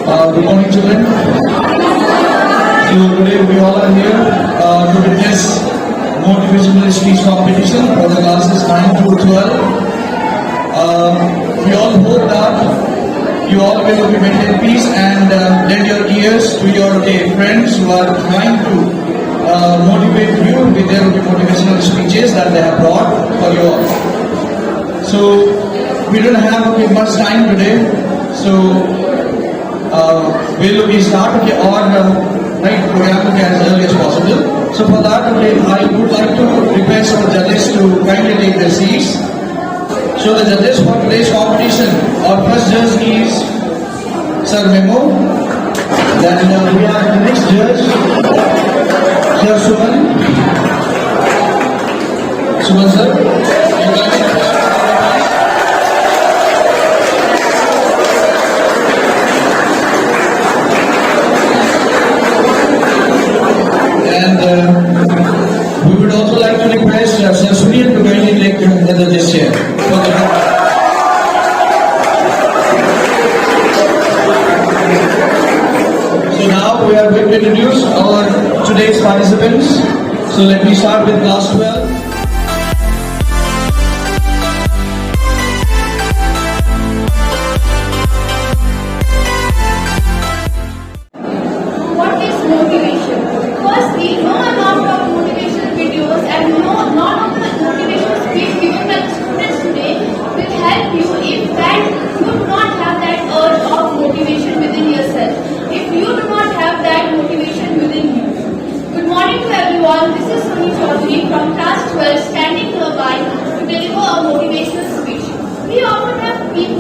Good morning, children. So today we all are here to witness motivational speech competition for the classes 9 to 12. We all hope that you all will be maintain peace and lend your ears to your friends who are trying to motivate you with their motivational speeches that they have brought for you all. So we don't have much time today. So we'll start our program as early as possible. So for that, I would like to request our judges to kindly take their seats. So the judges for today's competition, our first judge is Sir Memo. Then we have the next judge, Sir Suman. Suman sir. We would also like to request Sir Sunil to kindly take the judge's chair. So now we are going to introduce our today's participants. So let me start with class 12. What is motivation? Firstly, no amount of motivational videos and none of the motivational speech given by the students today will help you if that you do not have that urge of motivation within yourself. If you do not have that motivation within you. Good morning to everyone. This is SHONY from class 12 standing nearby to deliver a motivational speech. We often have ideal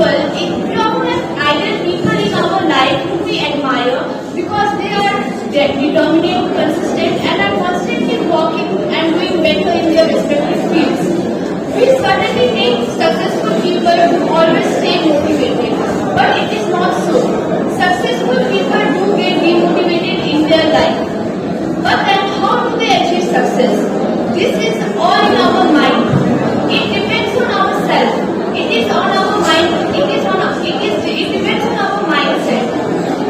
people in our life who we admire because they are determined, consistent and are constantly working and doing better in their respective fields. We certainly need successful people who always stay motivated, but it is not so. Successful people do get demotivated in their life. But then how do they achieve success? This is all in our mind. It depends on ourselves. It is on our mind. It depends on our mindset.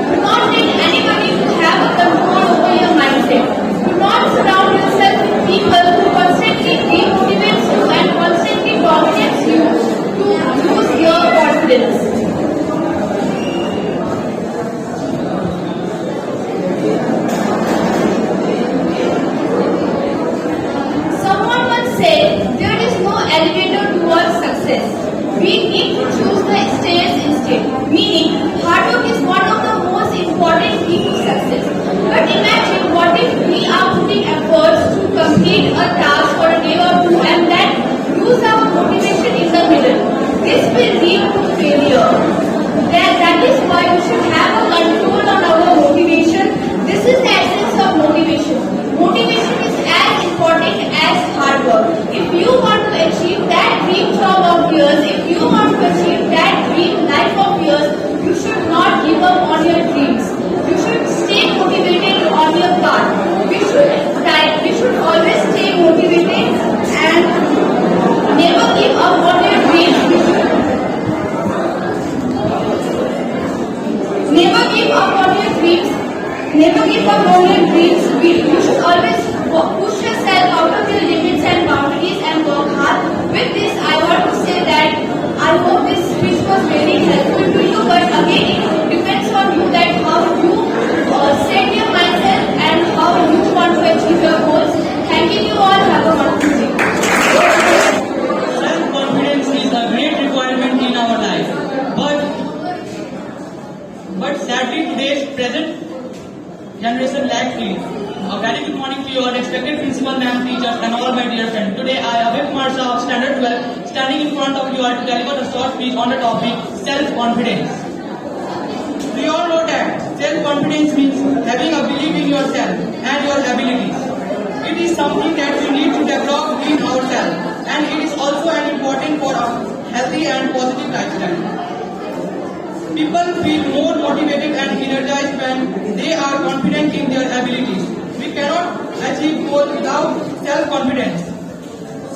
Do not let anybody to have a control over your mindset. Do not surround yourself with people who constantly demotivate you and constantly dominate you to lose your confidence. Someone once said there is no elevator towards success. We need to choose the stairs instead. Meaning, hard work is one of the most important keys to success. But imagine what if we are putting efforts to complete a task for a day or two and then lose our motivation in the middle. This will lead to failure. That is why we should have a control on our motivation. This is the essence of motivation. Motivation is as important as hard work. If you want to achieve that dream job of yours, if you want to achieve that dream life of yours, you should not give up on your dreams. You should stay motivated on your path. We should always stay motivated and never give up on your dreams. Never give up on your dreams. Never give up on your dreams. You should always push yourself out of your limits and boundaries and work hard. With this, I want to say that I hope this speech was very helpful to you. But again, it depends on you that how you set your mindset and how you want to achieve your goals. Thanking you all. Have a wonderful day. Self-confidence is a great requirement in our life. But sadly, today's present generation lacks it. A very good morning to your respected principal, ma'am, teachers, and all my dear friends. Today, I, Abhay Marsha of Standard 12, standing in front of you to deliver a short speech on the topic self-confidence. We all know that self-confidence means having a belief in yourself and your abilities. It is something that we need to develop in ourselves, and it is also important for a healthy and positive lifestyle. People feel more motivated and energized when they are confident in their abilities. We cannot achieve goals without self-confidence.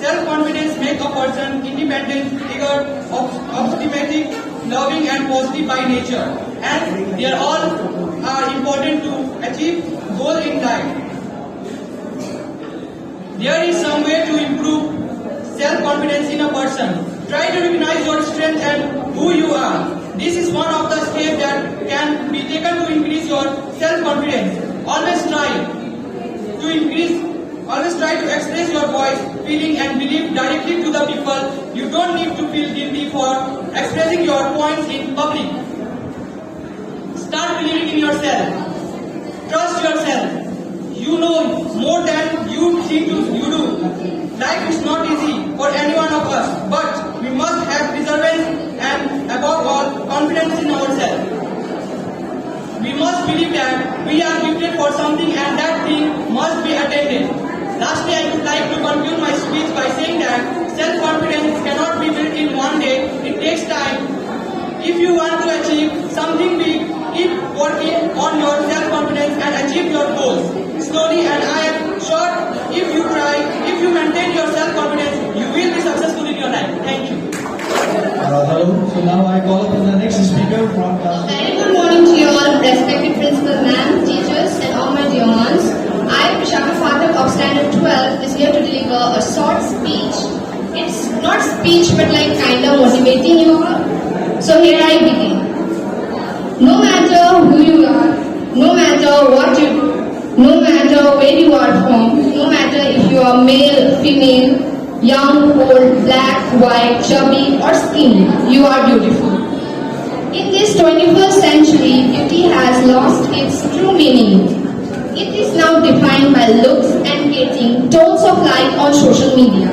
Self-confidence makes a person independent, eager, optimistic, loving and positive by nature. And they are all achieve goal in life. There is some way to improve self-confidence in a person. Try to recognize your strength and who you are. This is one of the steps that can be taken to increase your self-confidence. Always try to express your voice, feeling and belief directly to the people. You don't need to feel guilty for expressing your points in public. Start believing in yourself. Trust yourself. You know more than you think you do. Life is not easy for any one of us, but we must have perseverance and above all, confidence in ourselves. We must believe that we are gifted for something and that thing must be attained. Lastly, I would like to conclude my speech by saying that self-confidence cannot be built in one day. It takes time. If you want to achieve something big, keep working on your self-confidence and achieve your goals. Slowly, and I am sure if you try, if you maintain your self-confidence, you will be successful in your life. Thank you. Hello. So now I call upon the next speaker from class. Very good morning to you all, respected principal ma'am, teachers, and all my dear ones. I, BISHAKA PHATAK of Standard 12, is here to deliver a short speech. It's not speech, but like kind of motivating you all. So here I begin. No matter who you are, no matter what you do, no matter where you are from, no matter if you are male, female, young, old, black, white, chubby or skinny, you are beautiful. In this 21st century, beauty has lost its true meaning. It is now defined by looks and getting tones of like on social media.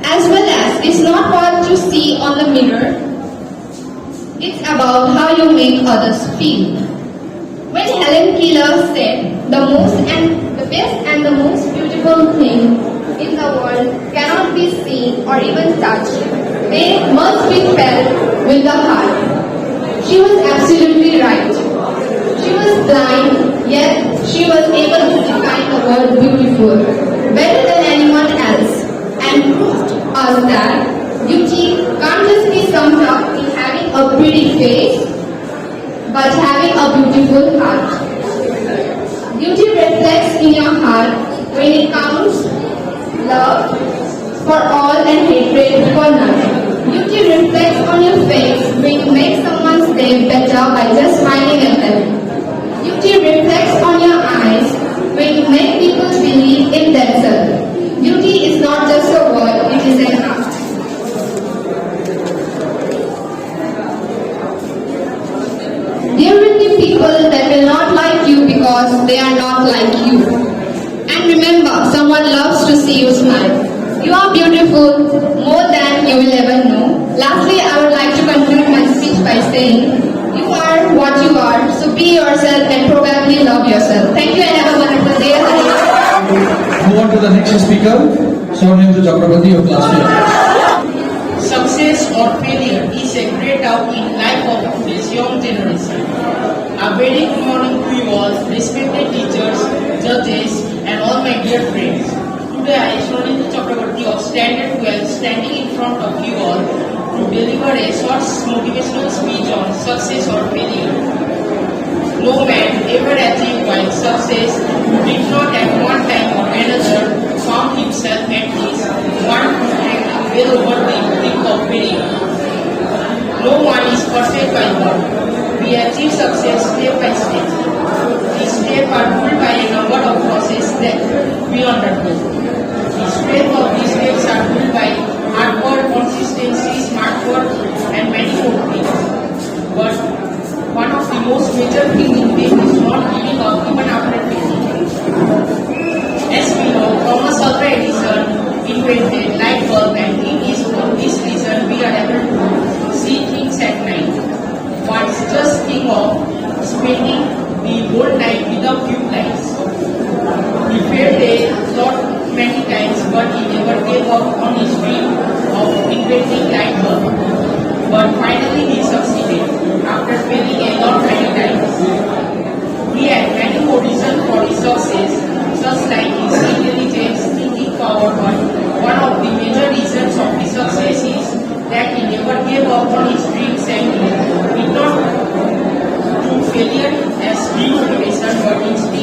As well as, it's not what you see on the mirror, it's about how you make others feel. When Helen Keller said, the best and the most beautiful thing in the world cannot be seen or even touched, they must be felt with the heart. She was absolutely right. She was blind, yet she was able to define the word beautiful better than anyone else and proved to us that beauty can't just be summed up in having a pretty face, but having a beautiful heart. Beauty reflects in your heart when it counts love for all and hatred for none. Beauty reflects on your face when you make someone's day better by just smiling at them. Beauty reflects on your eyes when you make people believe in themselves. Beauty is not just a word, it is an act. There will be people that will not like you because they are not like you. And remember, someone loves to see you smile. You are beautiful more than you will ever know. Lastly, I would like to conclude my speech by saying, you are what you are, so be yourself and probably love yourself. Thank you and have a wonderful day. Move on to the next speaker, SWARNENDU CHAKRABORTY of class 12. Success or failure is a great out in life of today's young generation. A very good morning to you all, respected teachers, judges, and all my dear friends. Today I, SWARNENDU CHAKRABORTY of Standard 12, standing in front of you all to deliver a short motivational speech on success or failure. No man ever achieved while success who did not at one time or another found himself at least one well over the brink of failure. No one is perfect by birth. We achieve success step by step. These steps are ruled by a number of processes that we undergo. The strength of these steps are ruled by hard work, consistency, smart work, and many more things. But one of the most major things in this is not giving up even after failing. As we know, Thomas Alva Edison invented light bulb, and for this reason we are able to see things at night. But just think of spending the whole night without tube lights. He failed a lot many times, but he never gave up on his dream of inventing light bulb. But finally he succeeded after failing a lot many times. He had many more reasons for his success, such like his intelligence, thinking power, but one of the major reasons of his success is that he never gave up on his dreams and he did not do failure as demotivation, but instead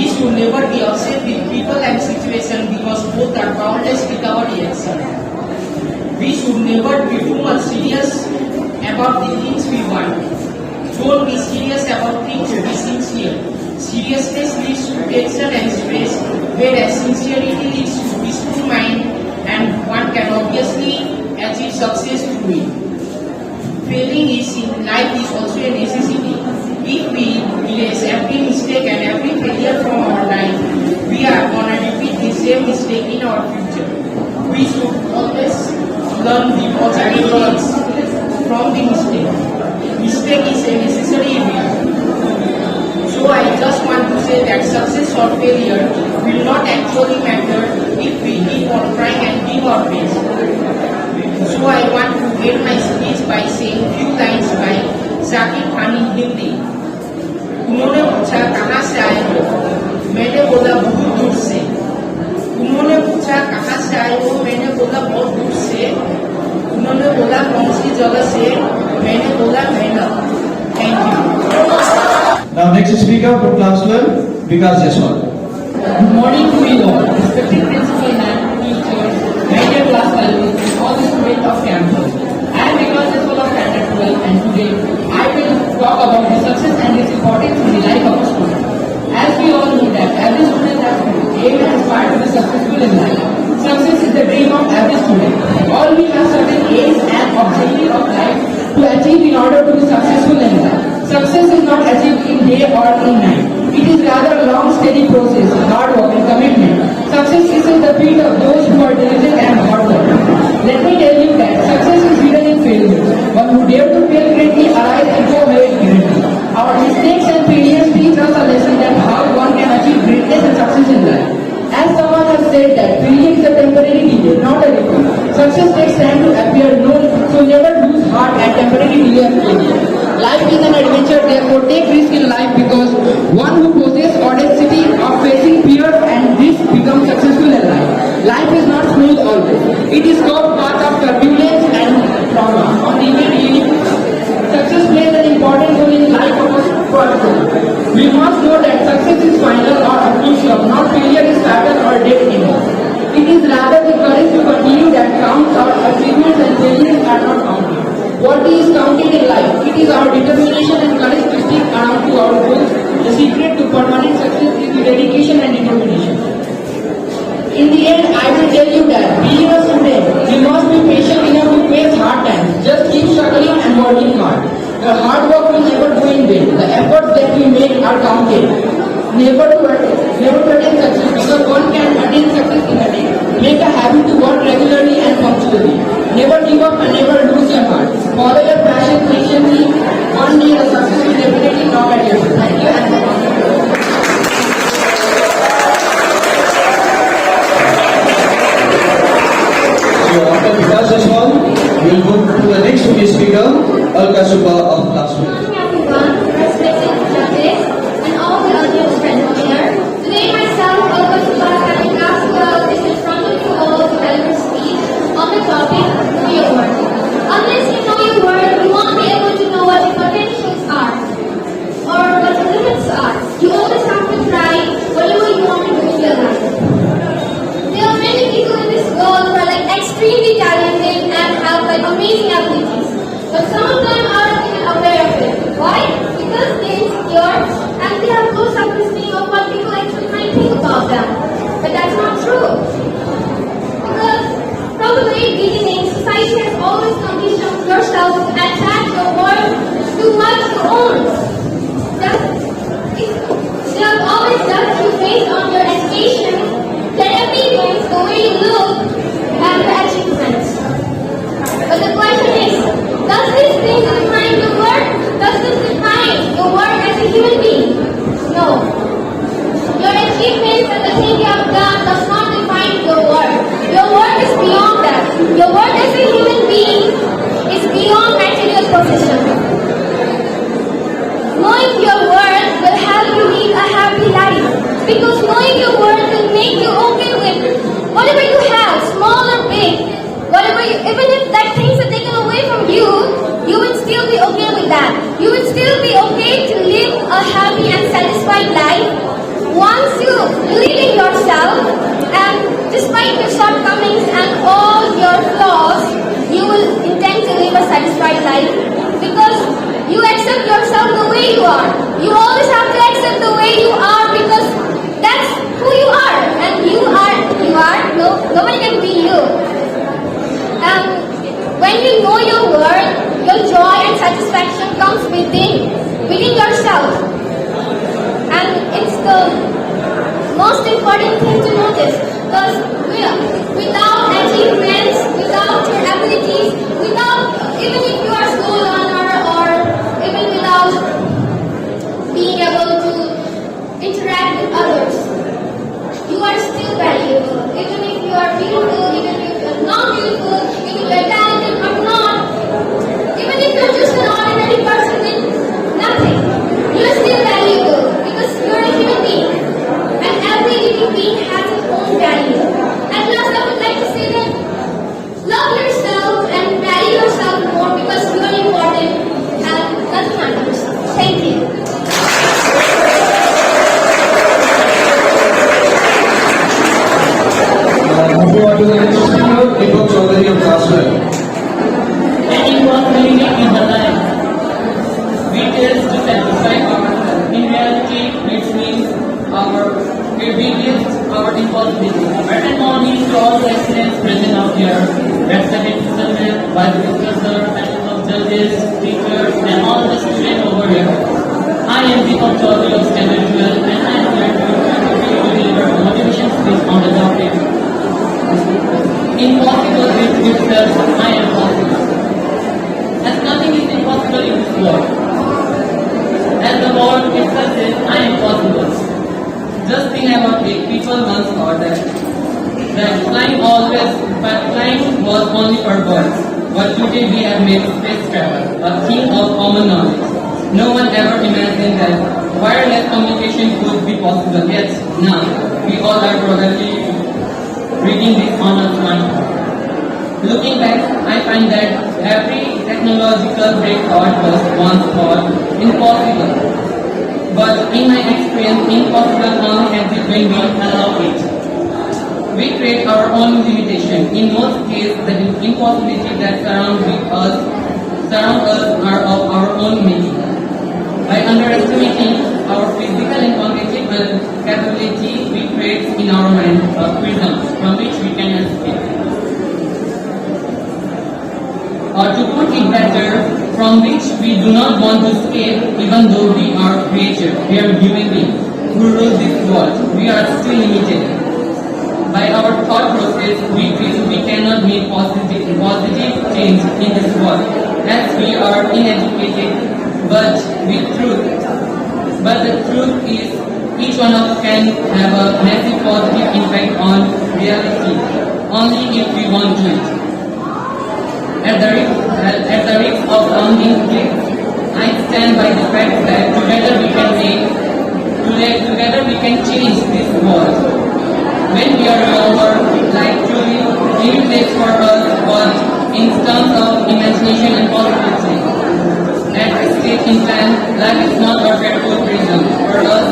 We should never be upset with people and situations because both are countless recovery actions. We should never be too much serious about the things we want. Don't be serious about things, be sincere. Seriousness leads to tension and stress, whereas sincerity leads to peaceful mind, and one can obviously achieve success through it. Failing in life is also a necessity. If we erase every mistake and every failure from our life, we are going to repeat the same mistake in our future. We should always learn the positive things from the mistake. Mistake is a necessary evil. So I just want to say that success or failure will not actually matter if we keep on trying and give our best. So I want to end my speech by saying few lines by Zakir Khan in Hindi. उन्होंने पूछा कहाँ से आए हो? मैंने बोला बहुत दूर से. उन्होंने पूछा कहाँ से आए हो? मैंने बोला बहुत दूर से. उन्होंने बोला कौन सी जगह से? मैंने बोला मेहनत. Thank you. Now next speaker for class 12, BIKASH JAISWAL. Good morning to you all, respected principal and teachers, my dear class fellows, and all the students of campus. I am BIKASH JAISWAL of standard 12 and today I will talk about the success and its importance in the life of a student. As we all know that every student has to aim and aspire to be successful in life. Success is the dream of every student. All we have certain aims and objectives of life to achieve in order to be successful in life. Success is not achieved in day or in night. It is rather a long, steady process, hard work and commitment. Success is in the feet of those who are diligent and hardworking. Let me tell you that success is hidden in failure. One who dare to fail greatly arise and go away greatly. Our mistakes and failures teach us a lesson that how one can achieve greatness and success in life. As someone has said that failure is a temporary delay, not a defeat. Success takes time to appear, so never lose heart at temporary delay of failure. Life is an adventure, therefore take risk in life because one who possesses audacity of facing fear and risk becomes successful in life. Life is not smooth always. It is called path of turbulence and trauma. On the other hand, success plays an important role in life of a person. We must know that success is final or absolute, not failure is fatal or dead end. It is rather the courage to continue that counts. Our achievements and failures are not counted. What is counted in life? It is our determination and courage to stick around to our goals. The secret to permanent success is the dedication and determination. In the end, I will tell you that being a student, we must be patient enough to face hard times. Just keep struggling and working hard. Your hard work will never go in vain. The efforts that we make are counted. Never to attain success because one can attain success in a day. Make a habit to work regularly and punctually. Never give up and never lose your heart. Follow your passion patiently. One day the success will definitely knock at your door. Thank you and So after BIKASH JAISWAL, we will move to the next speaker, ALKA SUBBA of class 12. Good morning everyone, respected judges and all the audience friends here. Today myself, ALKA SUBBA having class 12 is in front of you all to deliver speech on the topic, know your worth. Unless you know your worth, you won't be able to know what the potentials are or what the limits are. You always have to try whatever you want to do in your life. There are many people in this world who are like extremely talented and have like amazing abilities. But some of them aren't even aware of it. Why? Because they're insecure and they have low self-esteem of what people actually might think about them. But that's not true. Because probably beginning, society has always conditioned yourself to attack your worth to what you own. They have always judged you based on your education, their opinions, the way you look, and your achievements. But the question is, does this thing define your worth? Does this define your worth as a human being? No. Your achievements and the thing you have done does not define your worth. Your worth is beyond that. Your worth as a human being is beyond material possession. Knowing your worth will help you lead a happy life. Because knowing your worth will make you okay with whatever you have, small or big. Even if that things are taken away from you, you will still be okay with that. You will still be okay to live a happy and satisfied life once you believe in yourself, and despite your shortcomings and all your flaws, you will intend to live a satisfied life because you accept yourself the way you are. You always have to accept the way you are because that's who you are, and you are. Nobody can be you. When you know your worth, your joy and satisfaction comes within yourself, and it's the most important thing to notice because without achievements, without your abilities, even if you are slow learner or even without being able to interact with others, you are still valuable. Even if you are beautiful, even if you are not beautiful, even if you are talented or not, even if you are just an ordinary person with nothing, you are still valuable because you are a human being. And every living being has its own value. At last, I would like to say that love yourself and value yourself more because you are important and nothing matters. Thank you. Moving on to the next speaker, DEEPAK Choudhary of Class 12. Anyone believing in the life, we taste to satisfy our, in reality, it means our obedience, our impossibility. Good morning to all the excellence present out here, respected children, vice professor, panel of judges, teachers, and all the students over here. I am DEEPAK Choudhary of Standard 12, and I am here to deliver a motivation speech on the topic. Impossible is itself, I am possible. As nothing is impossible in this world. As the word itself says, I am possible. Just think about it, people once thought that flying was only for birds. But today we have made space travel, a thing of common knowledge. No one ever imagined that wireless communication could be possible, yet now we all are probably reading this on a smartphone. Looking back, I find that every technological breakthrough was once thought impossible. But in my experience, impossible only exists when we allow it. We create our own limitation. In most cases, the impossibility that surround us are of our own making. By underestimating our physical and cognitive capability, we create in our mind a prism from which we can escape. Or to put it better, from which we do not want to escape even though we are creatures, we are human beings who rule this world. We are still limited. By our thought process, we feel we cannot make positive change in this world as we are uneducated. But the truth is, each one of us can have a massive positive impact on reality, only if we want to. At the risk of sounding big, I stand by the fact that together we can change this world. When we are younger, like truly limitless for us, but in terms of imagination and possibility. At this stage in time, life is not a dreadful prison. For us,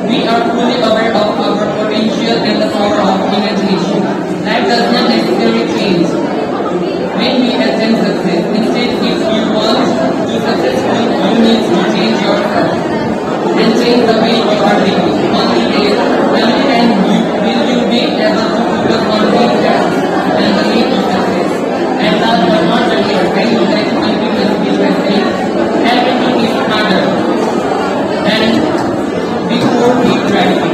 we are fully aware of our potential and the power of imagination. Life does not necessarily change when we attain success. Instead, if you want to successful, you need to change yourself and change the way you are living. Only then will you be able to focus on these tasks and the way to success. And last but not the least, I would like to conclude the speech by saying everything is harder than before we tried it.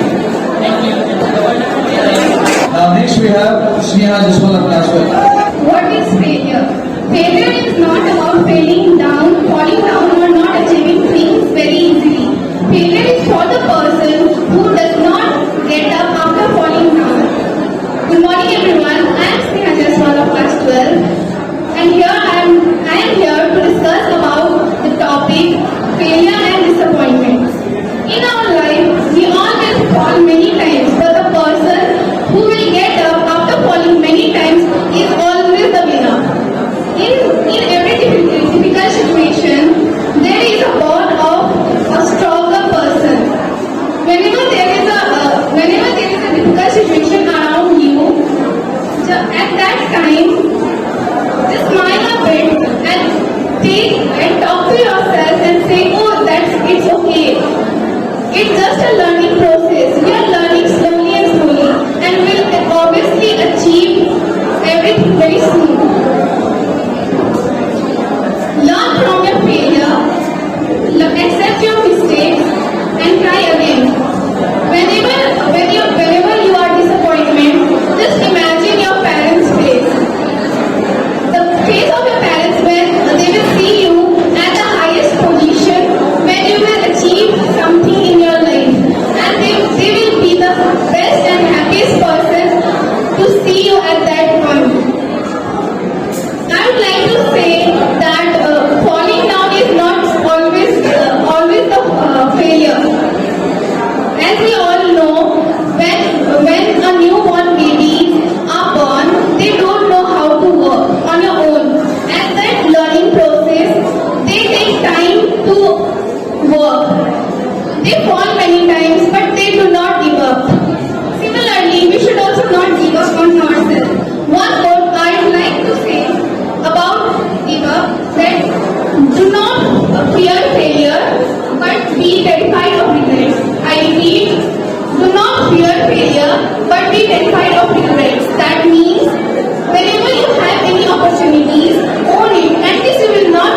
Thank you. Next we have SNEHA JAISWAL of Class 12. What is failure? Failure is not about falling down or not achieving things very easily. Failure is for the person who does not get up after falling down. Good morning everyone, I am SNEHA JAISWAL of Class 12 and I am here to discuss about the topic failure and disappointments. In our life, we all will fall many times, but the person who will get up after falling many times is always the winner. In every difficult situation, there is a bond of a stronger person. It's just a learning process. We are learning slowly and slowly and will obviously achieve everything very soon. Learn from your failure, accept your mistakes and try again. Whenever you are disappointed, just imagine your parents' face. The face of your parents when they will see you at the highest position, when you will achieve something in your life. And they will be the best and happiest person to see you at that point. I would like to say that falling down is not always the failure. As we all know, when a newborn baby are born, they don't know how to work on your own. At that learning process, they take time to work. They fall many times, but they do not give up. Similarly, we should also not give up on ourselves. One quote I would like to say about DEEPAK that do not fear failure, but be terrified of regrets. I repeat, do not fear failure, but be terrified of regrets. That means whenever you have any opportunities, own it. At least you will not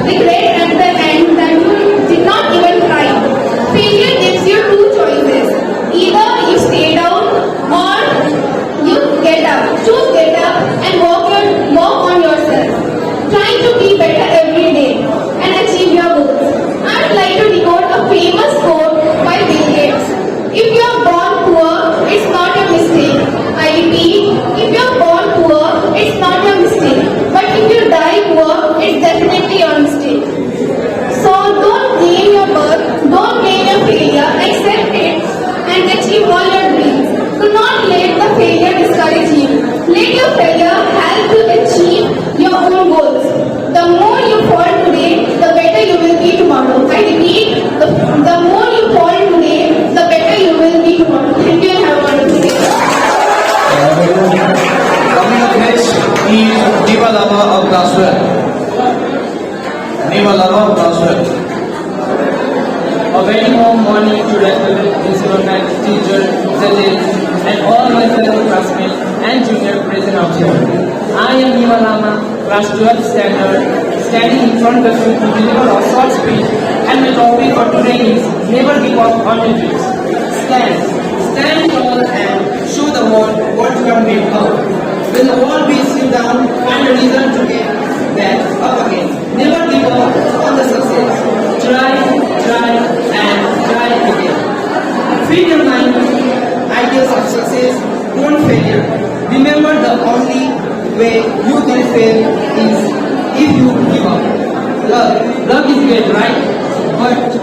regret at the end that you did not even try. Failure gives you two choices. Either you stay down or you get up. Choose get up and work on yourself. Trying to be better every day and achieve your goals. I would like to decode a famous quote by BDMEHS. If you are born poor, it's not a mistake. I repeat, if you are born poor, it's not your mistake. But if you die poor, it's definitely your mistake. So don't blame your birth, don't blame your failure, accept it and achieve all your dreams. Do not let the failure discourage you. Let your failure help you achieve your own goals. The more you fall today, the better you will be tomorrow. I repeat, the more you fall today, the better you will be tomorrow. Thank you and have a wonderful day. Coming up next is NIMA LAMA of class 12. NIMA LAMA of class 12. A very warm morning to respected principal, teachers, judges, and all my fellow classmates and junior present out here. I am NIMA LAMA, class 12 standard, standing in front of you to deliver a short speech, and my topic for today is never give up on your dreams. Stand tall and show the world what you are made of. When the world beats you down, find a reason to get back up again. Never give up on the success. Try, and try again. Feed your mind ideas of success, don't failure. Remember, the only way you can fail is if you give up. Love is great, right? But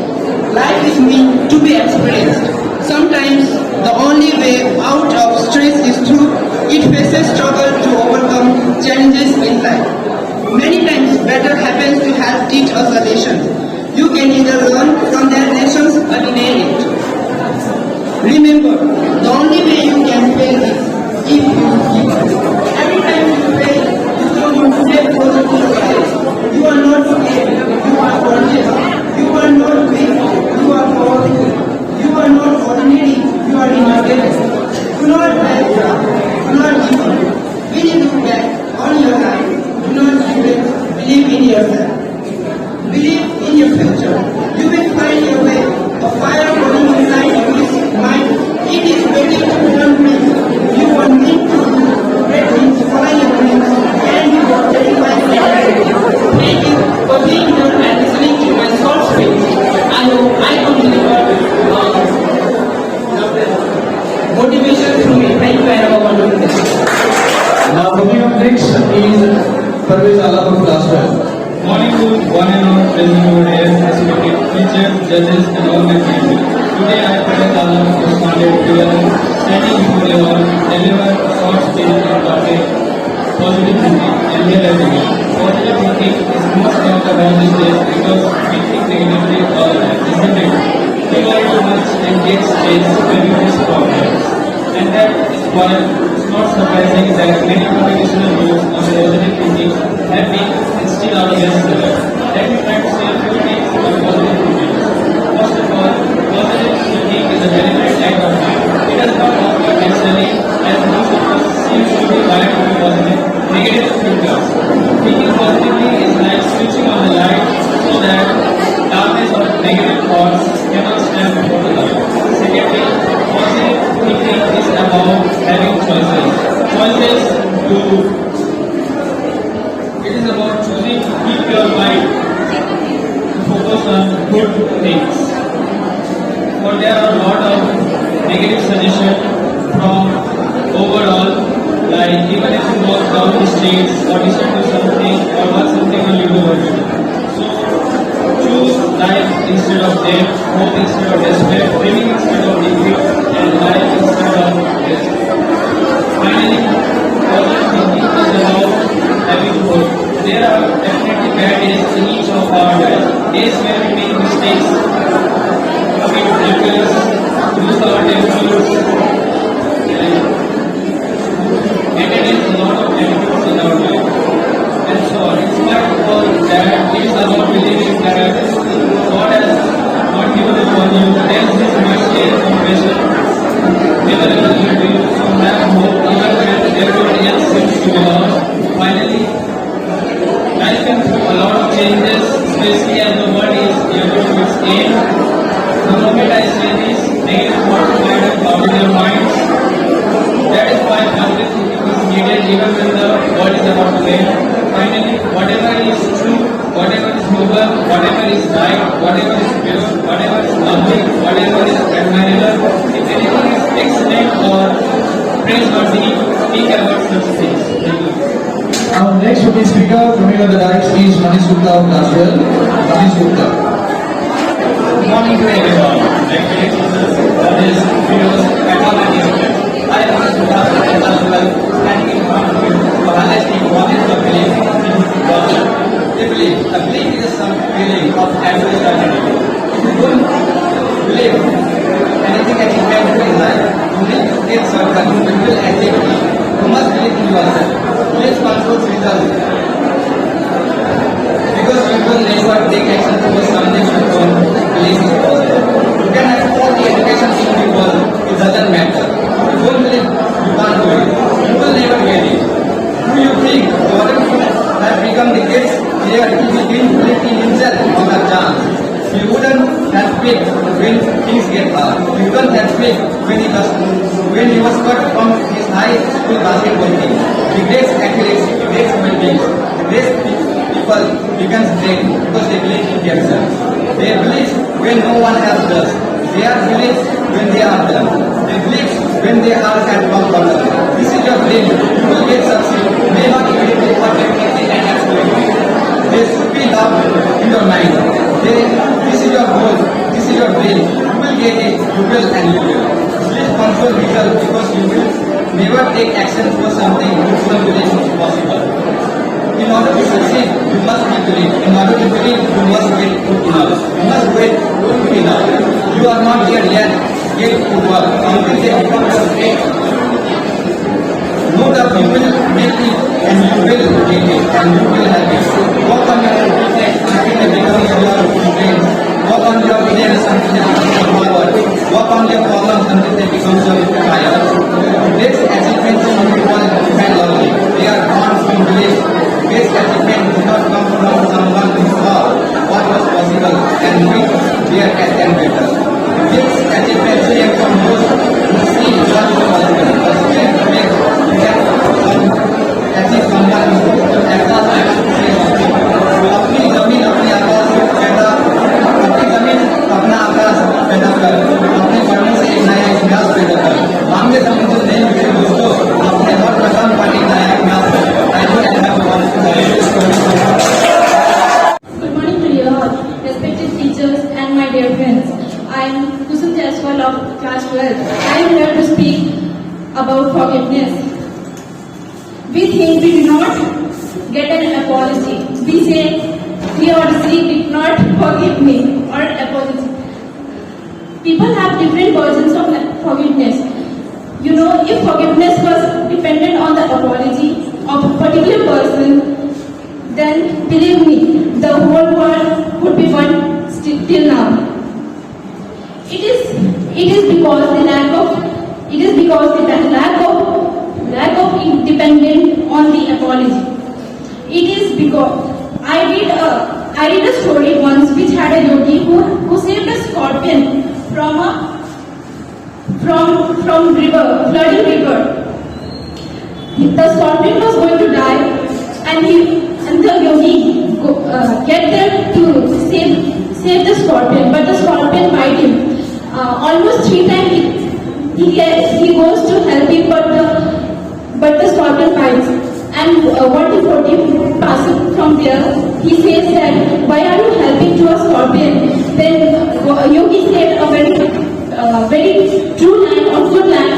life is meant to be experienced. Sometimes the only way out of stress is through it faces struggle to overcome challenges in life. Many times better happens to help teach us a lesson. You can either learn from their lessons or deny it. Remember, the only way you can fail is if you give up. Every time you fail, you step closer to success. You are not scared, you are courageous. You are not weak, you are powerful. You are not ordinary, you are remarkable. Do not back down, do not give up. When you look back on your life, do not regret, believe in yourself. Believe in your future. You will find your way. A fire burning inside your mind. It is ready to burn dreams. You are meant to do great things, follow your dreams, and you are terrified. Thank you for being here and listening to my short speech. I hope I can deliver motivation through me. Thank you and have a wonderful day. Now coming up next is PARVEZ of class 12. Morning to one and all present over here, respected teachers, judges, and all my friends. Today I present ALKA responded to standing before you all, deliver a short speech on topic positive thinking and realizing it. Positive thinking is most talked about these days because we think negatively all the time, isn't it? We worry too much and get stressed when we face problems. And that is why it's not surprising that many motivational books on positive thinking have been instilled out of bestseller. Let me try to say a few things about positive thinking. First of all, positive the deliberate act of mind. It does not occur naturally, as most of us seems to be wired to be positive, negative filters. Thinking positively is like switching on the light so that darkness or negative thoughts cannot stand before the light. Secondly, positive thinking is about having choices. Choices to It is about choosing to keep your mind to focus on good things. For there are a lot of negative suggestions from overall, like even if you walk down the streets or listen to something or watch something on YouTube or YouTube. So choose life instead of death, hope instead of despair, dreaming instead of defeat, and life instead of death. Finally, positive thinking is about having hope. There are definitely bad days in each of our lives. Days where we make mistakes, commit errors, lose our tempers, entertain a lot of attitudes in our life. And so on. In spite of all that, it is about believing that God has not given up on you. There is His mercy and compassion available to you. So have hope even when everybody else seems to be lost. Finally, life can throw a lot of changes, especially as the world is able to its end. The moment I say this, negative thoughts might have clouded your minds. That is why positive thinking is needed even when the world is about to end. Finally, whatever is true, whatever is noble, whatever is right, whatever is pure, whatever is lovely, whatever is admirable, if anything is excellent or praiseworthy, think about such things. Thank you. Our next would speaker coming on the dais is Manish Gupta of Class 12. Manish Gupta. Good morning to everyone. Respected teachers, brothers, viewers, and all my dear friends. I am Manish Gupta of Class 12, standing in front of you to highlight the importance of belief in God. A belief is some feeling of absolute certainty. If you don't believe anything that you can do in life, you need to get certain you will achieve it. You must believe in yourself. Belief controls results. Because you will never take action towards something you don't believe is possible. You can have all the education in the world, it doesn't matter. If you don't believe, you can't do it. You will never get it. Who you think, whatever you have become the case, here if you didn't believe in himself, you have chance. You wouldn't have faith when things get hard. You wouldn't have faith when he was cut from his high school basketball team. The great athletes, the great human beings, the great people becomes great because they believe in themselves. They believe when no one else does. They are believe when they are done. They believe when they are at rock bottom. This is your dream. You will get succeed. May not immediately perfectly and absolutely. There should be love in your mind. This is your goal. This is your dream. You will get it. You will and you will. Please control result because you will never take action for something you don't believe is possible. In order to succeed, you must be believe. In order to believe, you must get good enough. You must wait good enough. You are not here yet. Get to work until they become your great. No doubt you will make it and you will get it and you will have it. Work on your weakness until they become your strength. Work on your weakness until they become your power. Work on your problems until they become your fire. This achievement is not depend on you. They are born from belief. This achievement did not come from someone who saw what was possible and made their attempt better. This achievement came from those who see what is possible, but still to make that achieve someone who ऐसा अपनी जमीन अपनी आकाश पैदा अपनी जमीन अपना आकाश पैदा कर अपने पढ़ने से एक नया इतिहास पैदा कर मांगे समय तो नहीं मिले दोस्तों अपने हर प्रकार पर एक नया इतिहास Good morning to you all, respected teachers and my dear friends. I am KUSUM JAISWAL of Class 12. I am here to speak about forgiveness. We think we do not get an apology. We say he or she did not forgive me or apology. People have different versions of forgiveness. You know, if forgiveness was dependent on the apology of a particular person, then believe me, the whole world would be one till now. It is It is because the lack of independent on the apology. It is because I read a story once which had a yogi who saved a scorpion from flooding river. The scorpion was going to die, and the yogi get there to save the scorpion, but the scorpion bite him. Almost 3 times he goes to help him, but the scorpion bites. And what is motive passing from there? He says that, why are you helping to a scorpion? Then yogi said a very true line or good line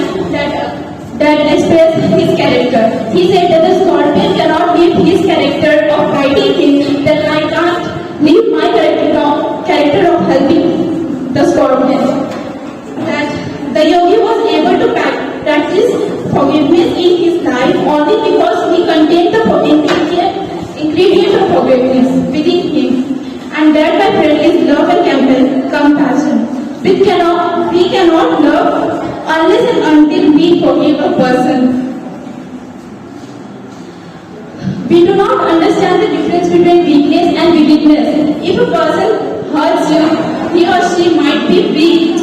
that expresses his character. He said that the scorpion cannot leave his character of biting him, then I can't leave my character of helping the scorpion. That the yogi was able to practice forgiveness in his life only because he contained the ingredient of forgiveness within him, and that, my friend, is love and compassion. We cannot love unless and until we forgive a person. We do not understand the difference between weakness and wickedness. If a person hurts you, he or she might be weak.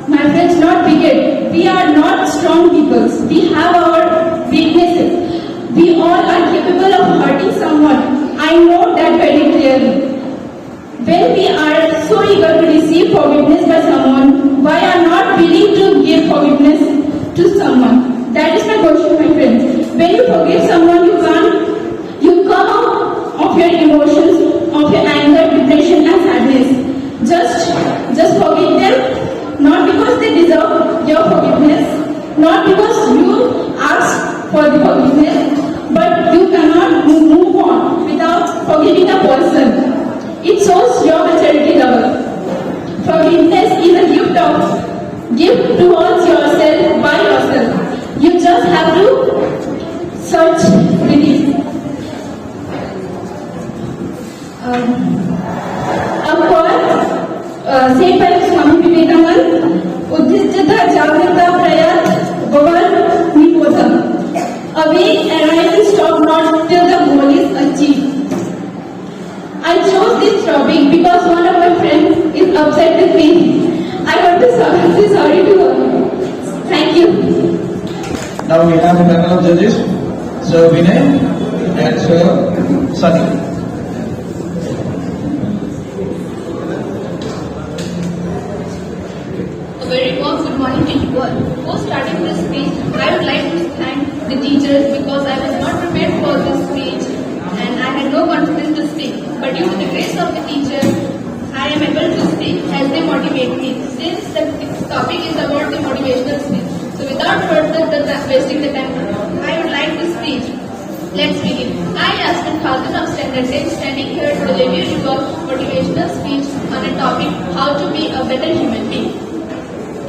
My friends, not wicked. We are not strong people. We have our weaknesses. We all are capable of hurting someone. I know that very clearly. When we are so eager to receive forgiveness by someone, why are not willing to give forgiveness to someone? That is my question, my friends. When you forgive someone, you come out of your emotions, of your anger, depression and sadness. Just forgive them, not because they deserve your forgiveness, not because you asked for the forgiveness, but you cannot move on without forgiving a person. It shows your maturity level. Forgiveness is a gift towards yourself by yourself. You just have to search within. Said by Swami Vivekananda, Uddhistata Jagrata Prayat Bhavan Nibodha. A way arises, stop not till the goal is achieved. I chose this topic because one of my friends is upset with me. I want to say sorry to her. Thank you. Now we have a panel of judges. Sir Vinay and Sir Sunny. A very warm good morning to you all. Before starting this speech, I would like to thank the teachers because I was not prepared for this speech and I had no confidence to speak. But due to the grace of the teacher, I am able to speak as they motivate me. Since the topic is about the motivational speech, so without further wasting the time, I would like to speak. Let's begin. I, YASMEEN, KHATUN of Standard 10, standing here to review your motivational speech on a topic, how to be a better human being.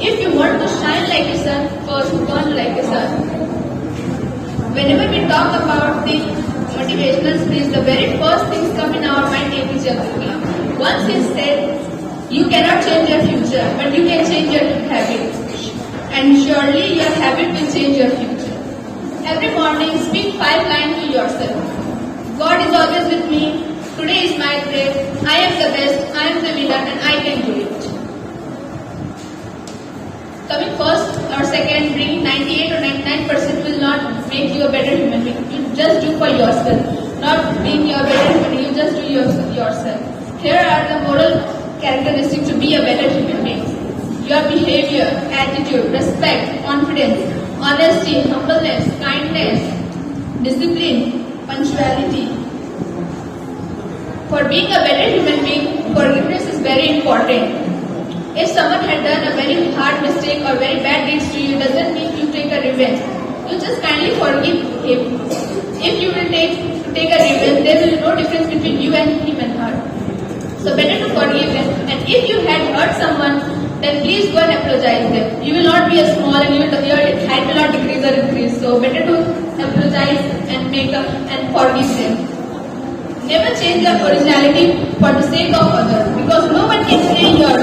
If you want to shine like a sun, first burn like a sun. Whenever we talk about the motivational speech, the very first things come in our mind, APJ Abdul Kalam. Once he said, you cannot change your future, but you can change your habit. And surely your habit will change your future. Every morning, speak 5 lines to yourself. God is always with me. Today is my day. I am the best. I am the winner, and I can do it. Coming first or second, bringing 98 or 99% will not make you a better human being. You just do for yourself. Not being your better human being, you just do yourself. Here are the moral characteristics to be a better human being. Your behavior, attitude, respect, confidence, honesty, humbleness, kindness, discipline, punctuality. For being a better human being, forgiveness is very important. If someone had done a very hard mistake or very bad deeds to you, doesn't mean you take a revenge. You just kindly forgive him. If you will take a revenge, there will be no difference between you and him and her. So better to forgive them. And if you had hurt someone, then please go and apologize them. You will not be a small and your height will not decrease or increase. So better to apologize and forgive them. Never change your originality for the sake of others, because no one can say you are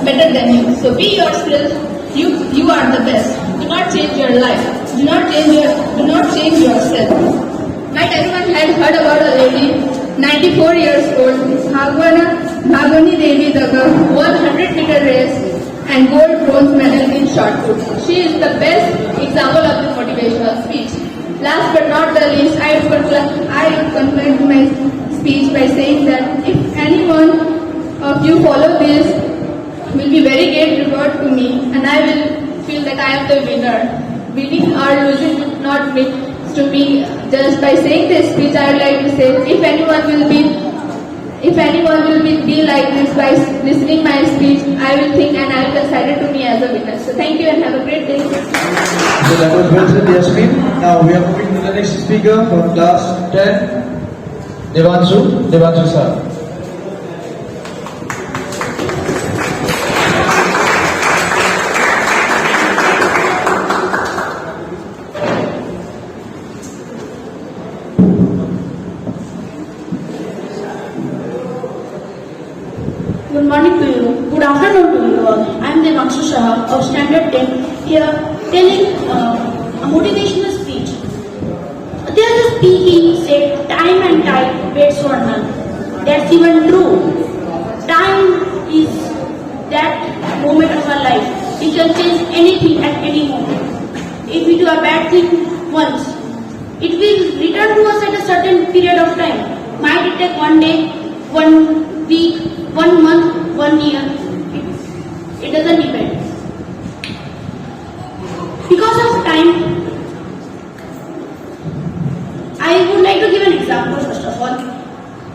better than you. So be yourself. You are the best. Do not change your life. Do not change yourself. Might everyone had heard about a lady, 94 years old, Bhagwani Devi Daga, won 100-meter race and gold bronze medal in short put. She is the best example of the motivational speech. Last but not the least, I would conclude my speech by saying that if any one of you follow this, will be very great reward to me, and I will feel that I am the winner. Winning or losing would not mean to me. Just by saying this speech, I would like to say, if anyone will be like this by listening my speech, I will think and I will consider to me as a winner. So thank you and have a great day. So that was well said, Yasmeen. Now we are moving to the next speaker from class 10, Devanshu sir. Good morning to you. Good afternoon to you all. I am DEBANGSHU of Standard 10 here telling a motivational speech. There is a speaking said, time and tide waits for none. That's even true. Time is that moment of our life. It can change anything at any moment. If we do a bad thing once, it will return to us at a certain period of time. Might it take 1 day, 1 week, 1 month, 1 year, it doesn't depend. Because of time, I would like to give an example first of all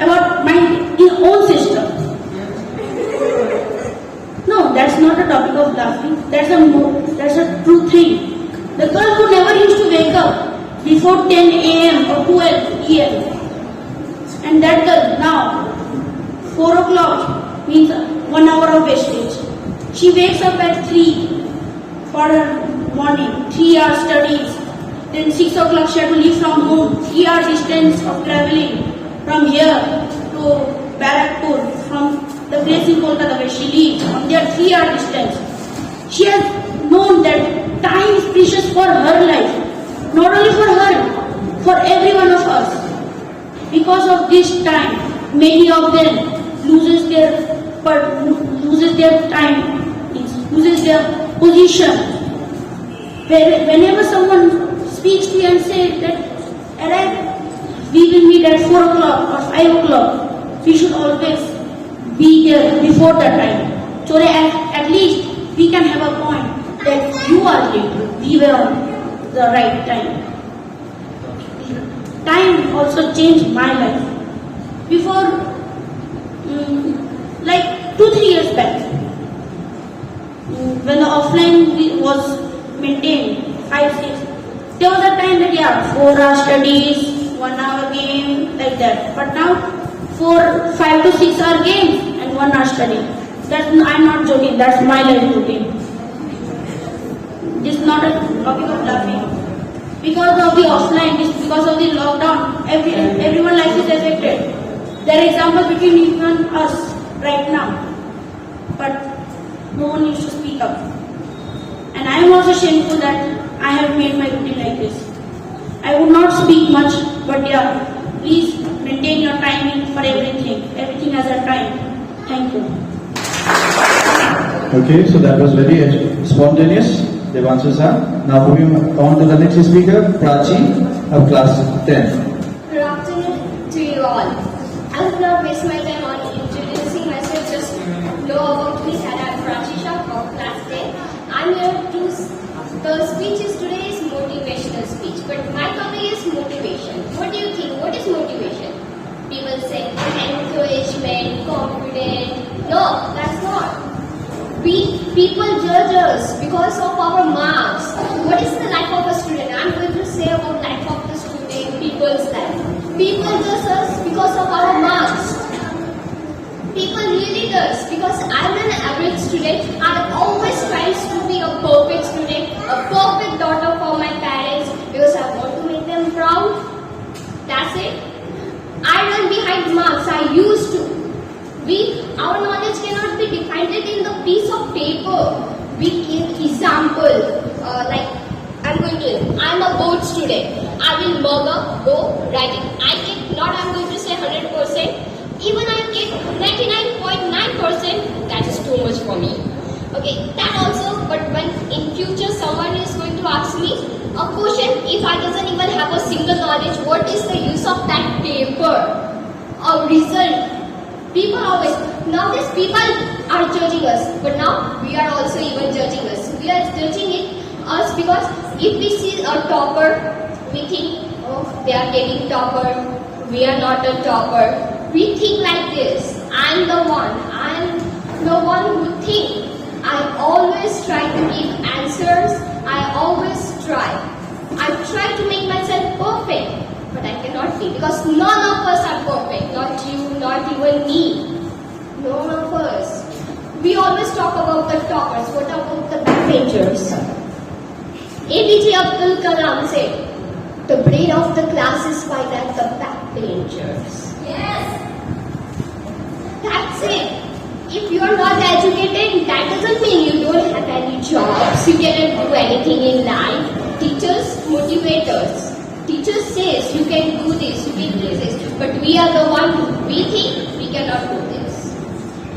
about my own sister. No, that's not a topic of laughing. That's a true thing. The girl who never used to wake up before 10 a.m. or 12 p.m. And that girl now 4 o'clock means 1 hour of wastage. She wakes up at 3 for her morning, 3 hours studies. Then 6 o'clock she had to leave from home, 3 hour distance of traveling from here to Barakpur, from the place in Kolkata where she lives, on their 3 hour distance. She has known that time is precious for her life, not only for her, for every one of us. Because of this time, many of them loses their time, loses their position. Whenever someone speaks to you and says that we will meet at 4 o'clock or 5 o'clock, we should always be there before that time. So that at least we can have a point that you are late, we were on the right time. Time also changed my life. Before, like 2-3 years back, when the offline was maintained, 5-6, there was a time that 4 hour studies, 1 hour game, like that. But now 5 to 6 hour games and 1 hour study. I'm not joking, that's my life routine. This is not a topic of laughing. Because of the offline, because of the lockdown, everyone's life is affected. There are examples between even us right now. But no one needs to speak up. And I am also shameful that I have made my routine like this. I would not speak much, but please maintain your timing for everything. Everything has a time. Thank you. Okay, so that was very spontaneous, Devanshu sir. Now moving on to the next speaker, Prachi of class 10. Good afternoon to you all. I will not waste my time on introducing myself, just know about me that I am Prachi of class 10. I'm here to, the speech is today is motivational speech, but my topic is motivation. What do you think? What is motivation? People say encouragement, confidence. No, that's not. People judge us because of our marks. What is the life of a student? I'm going to say about life of the student, people's life. People judge us because of our marks. People really does, because I'm an average student. I'm always trying to be a perfect student, a perfect daughter for my parents, because I want to make them proud. That's it. I run behind I'm a board student. I will murmur, go writing. I get not, I'm going to say 100%. Even I get 99.9%, that is too much for me. Okay, that also, but when in future someone is going to ask me a question, if I doesn't even have a single knowledge, what is the use of that paper? A result. People always, nowadays people are judging us, but now we are also even judging us. We are judging us because if we see a topper, we think, oh, they are getting topper, we are not a topper. We think like this, I'm the one who think. I always try to give answers, I always try. I try to make myself perfect, but I cannot be because none of us are perfect, not you, not even me. None of us. We always talk about the toppers, what about the backbenchers? ABJ Abdul Kalam said, the brain of the class is quite at the backbenchers. Yes. That's it. If you are not educated, that doesn't mean you don't have any jobs, you cannot do anything in life. Teachers motivate us. Teachers says you can do this, you can do this. But we are the one who we think we cannot do this.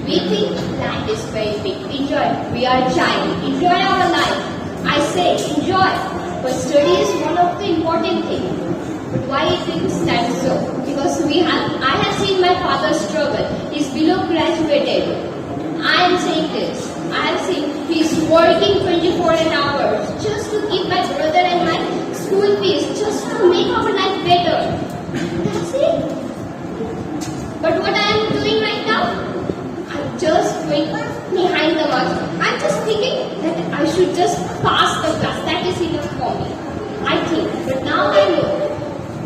We think life is very big. Enjoy. We are a child. Enjoy our life. I say enjoy. But study is one of the important things. But why it stand so? Because I have seen my father struggle. He's below graduated. I am saying this. I have seen he's working 24 hours just to keep my brother and my school fees, just to make our life better. That's it. But what I am doing right now, I'm just going behind the marks. I'm just thinking that I should just pass the class. That is enough for me. I think. But now I know.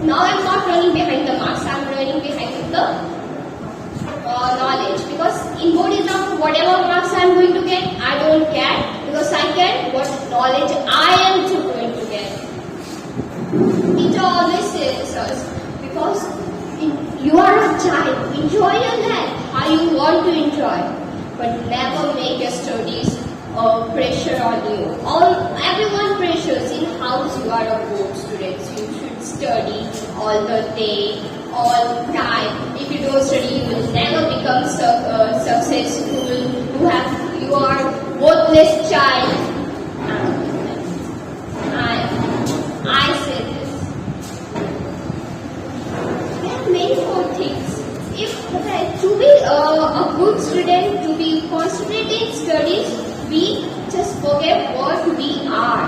Now I'm not running behind the marks, I'm running behind the knowledge. Because in board exam, whatever marks I'm going to get, I don't care. Because I care what knowledge I am going to get. Teacher always says us, because you are a child, enjoy your life, how you want to enjoy. But never make your studies pressure on you. Everyone pressures in house. You are a board student, so you should study all the day, all time. If you don't study, you will never become successful. You are worthless child. I say this. There are many more things. To be a good student, to be concentrated in studies, we just forget what we are.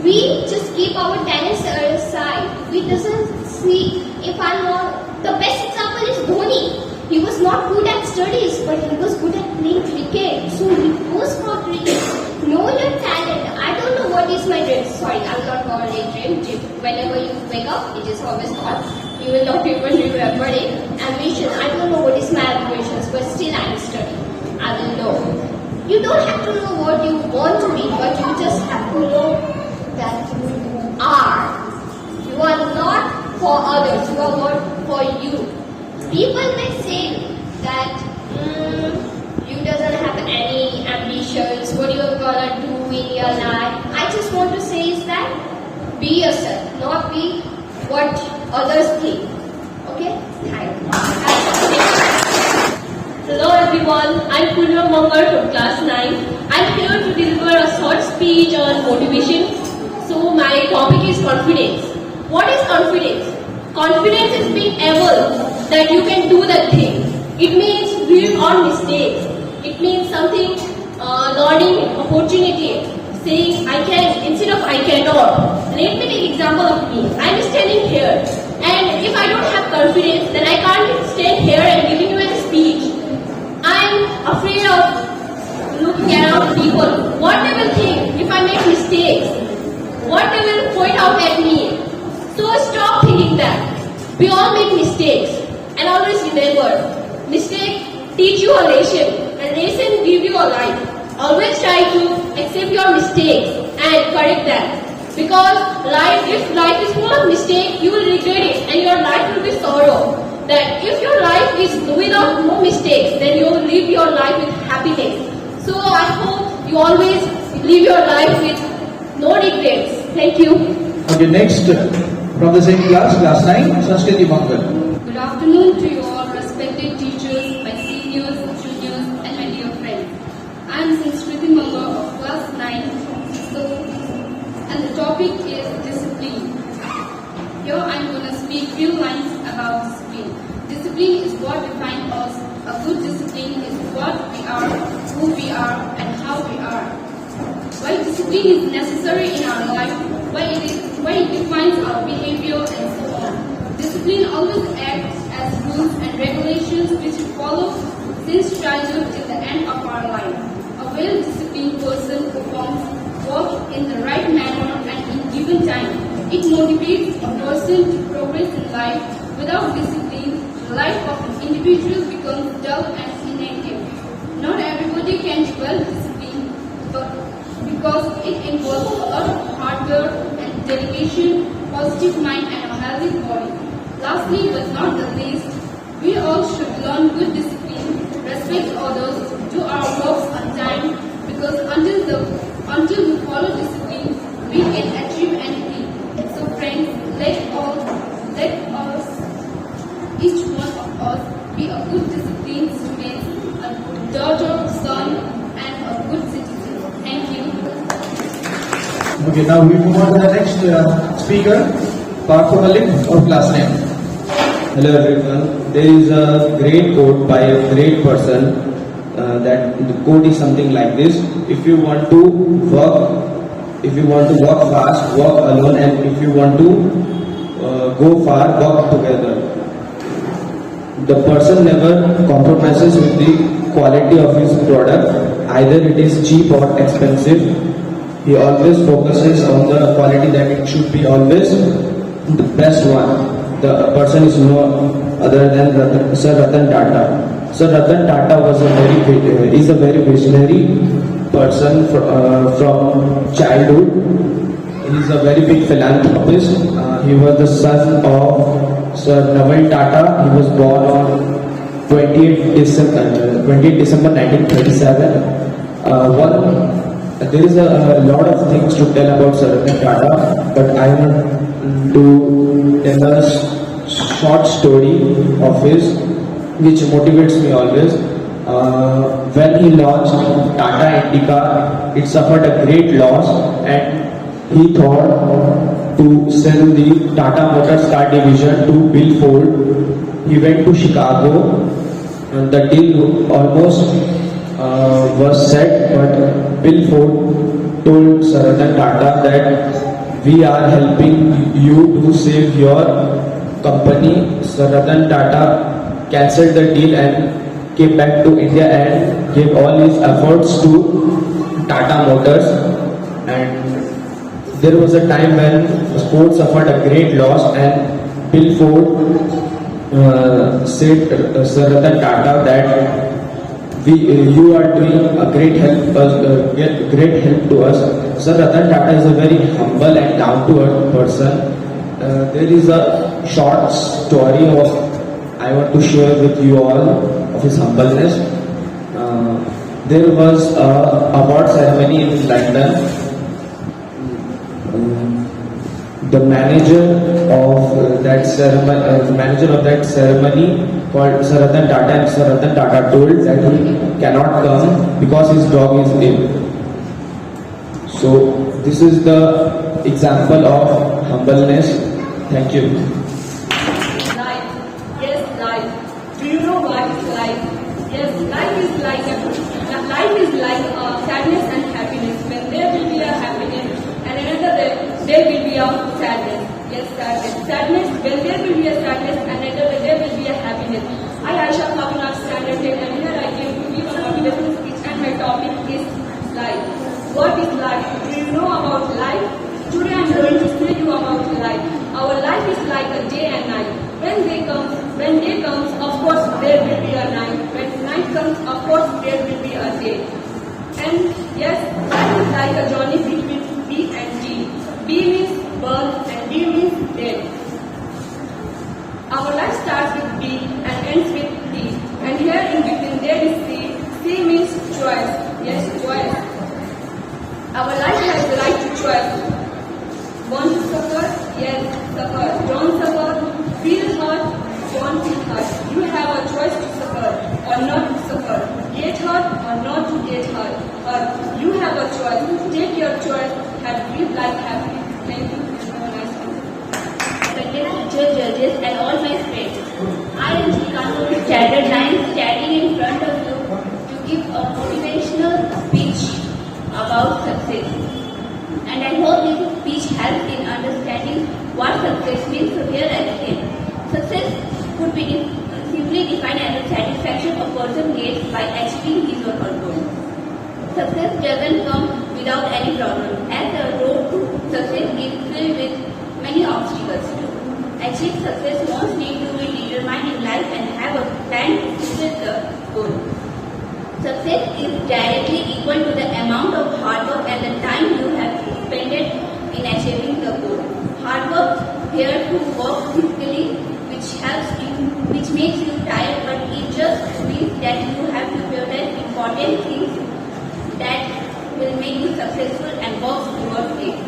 We just keep our talents aside. We doesn't see if I'm not. The best example is Dhoni. He was not good at studies, but he was good at playing cricket. So he goes for cricket. Know your talent. I don't know what is my dream. Sorry, I'm not calling it dream. Whenever you wake up, it is always thought. You will not even remember it. Ambition. I don't know what is my ambitions, but still I am studying. I will know. You don't have to know what you want to be, but you just have to know that you are. You are not for others, you are not for you. People may say that you doesn't have any ambitions, what you are gonna do in your life. I just want to say is that be yourself, not be what others think. Okay? Thank you. Hello everyone, I'm PURNIMA from class 9. I'm here to deliver a short speech on motivation. So my topic is confidence. What is confidence? Confidence is being able that you can do that thing. It means doing all mistakes. It means something, learning opportunity, saying I can instead of I cannot. Let me take example of me. I'm standing here, and if I don't have confidence, then I can't stand here and giving you a speech. I'm afraid of looking around people. What they will think if I make mistakes? What they will point out at me? So stop thinking that. We all make mistakes. And always remember, mistake teach you a lesson. And lesson give you a life. Always try to accept your mistakes and correct them. Because if life is full of mistakes, you will regret it and your life will be sorrow. That if your life is without no mistakes, then you will live your life with happiness. So I hope you always live your life with no regrets. Thank you. Okay, next from the same class, class 9, Sanskriti Mangal. Good afternoon to you all respected teachers, my seniors, juniors and my dear friends. I am Sanskriti Mangal of class 9 and the topic is discipline. Here I am going to speak few lines about discipline. Discipline is what defines us. A good discipline is what we are, who we are and how we are. Why discipline is necessary in our life, why it defines our behavior and so on. Discipline always acts as rules and regulations which we follow since childhood till the end of our life. A well-disciplined person performs work in the right manner and in given time. It motivates a person to progress in life. Without discipline, the life of an individual becomes dull and inactive. Not everybody can be well-disciplined, but because it involves a lot of hard work and dedication, positive mind and a healthy body. Lastly but not the least, we all should learn good discipline, respect others, do our works on time, because until we follow discipline, we can achieve anything. So friends, let us, each one of us, be a good disciplined student, a daughter, son and a good citizen. Thank you. Okay, now we move on to the next speaker, PARTHA MALLICK of class 10. Hello everyone. There is a great quote by a great person that the quote is something like this: if you want to walk fast, walk alone, and if you want to go far, walk together. The person never compromises with the quality of his product, either it is cheap or expensive. He always focuses on the quality, that it should be always the best one. The person is no other than Sir Ratan Tata. Sir Ratan Tata is a very visionary person from childhood. He is a very big philanthropist. He was the son of Sir Naval Tata. He was born on 28 December 1937. There is a lot of things to tell about Sir Ratan Tata, but I want to tell a short story of his, which motivates me always. When he launched Tata Indica, it suffered a great loss, and he thought to sell the Tata Motors car division to Bill Ford. He went to Chicago, and the deal almost was set, but Bill Ford told Sir Ratan Tata that we are helping you to save your company. Sir Ratan Tata cancelled the deal and came back to India and gave all his efforts to Tata Motors. And there was a time when Ford suffered a great loss, and Bill Ford said Sir Ratan Tata that you are doing a great help to us. Sir Ratan Tata is a very humble and down-to-earth person. There is a short story I want to share with you all of his humbleness. There was a award ceremony in London. The manager of that ceremony called Sir Ratan Tata, and Sir Ratan Tata told that he cannot come because his dog is ill. So this is the example of humbleness. Thank you. Life. Yes, life. Do you know what is life? Yes, life is like sadness and happiness. When there will be a happiness, and another day there will be a sadness. Yes, sadness. Sadness. When there will be a sadness, and another there will be a happiness. I, Aisha Khatun, of Standard 10, and here I give to give a motivational speech, and my topic is life. What is life? Do you know about life? Today I am going to tell you about life. Our life is like a day and night. When day comes, of course there will be a night. When night comes, of course there will be a day. And yes, life is like a journey between B and D. B means birth and D means death. Our life starts with B and ends with D. And here in between there is C. C means choice. Yes, choice. Our life has the right to choice. Want to suffer? Yes, suffer. Don't suffer. Feel hurt? Don't feel hurt. You have a choice to suffer or not to suffer. Get hurt or not to get hurt. You have a choice. Take your choice and live life happy. Thank you. Have a nice one. Respected teachers, judges, and all my friends. I am Shikanu, Standard 9, standing in front of you to give a motivational speech about success. And I hope this speech helps in understanding what success means. So here I begin. Success could be simply defined as the satisfaction a person gets by achieving his or her goal. Success doesn't come without any problem, as the road to success is filled with many obstacles. To achieve success, one needs to be determined in life and have a plan to fulfill the goal. Success is directly equal to the amount of hard work and the time you have spent in achieving the goal. Hard work here to work physically, which makes you tired, but it just means that you have to prioritize important things that will make you successful and work towards it.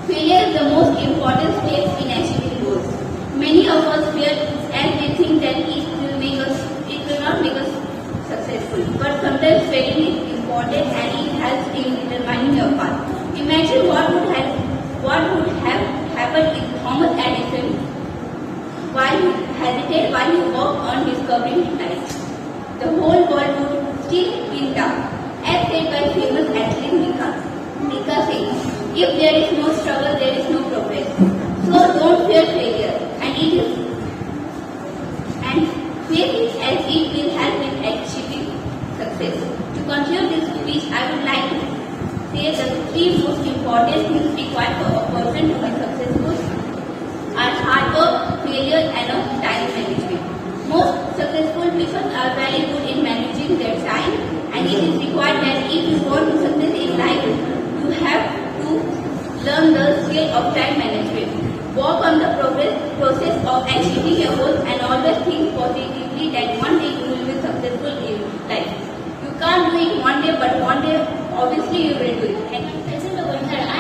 Failure is the most important step in achieving goals. Many of us fear as we think that it will not make us successful. But sometimes failing is important and it helps in determining your path. Imagine what would have happened if Thomas Edison while he worked on discovering light. The whole world would still be dark. As said by famous athlete Nika says, if there is no struggle, there is no progress. So don't fear failure, and face it as it will help in achieving success. To conclude this speech, I would like to say the three most important things required for a person to be successful are hard work, failure, and time management. Most successful people are very good in managing their time, and it is required that if you want to succeed in life, you have to learn the skill of time management. Work on the process of achieving your goals and always think positively that one day you will be successful in life. You can't do it one day, but one day obviously you will do it. I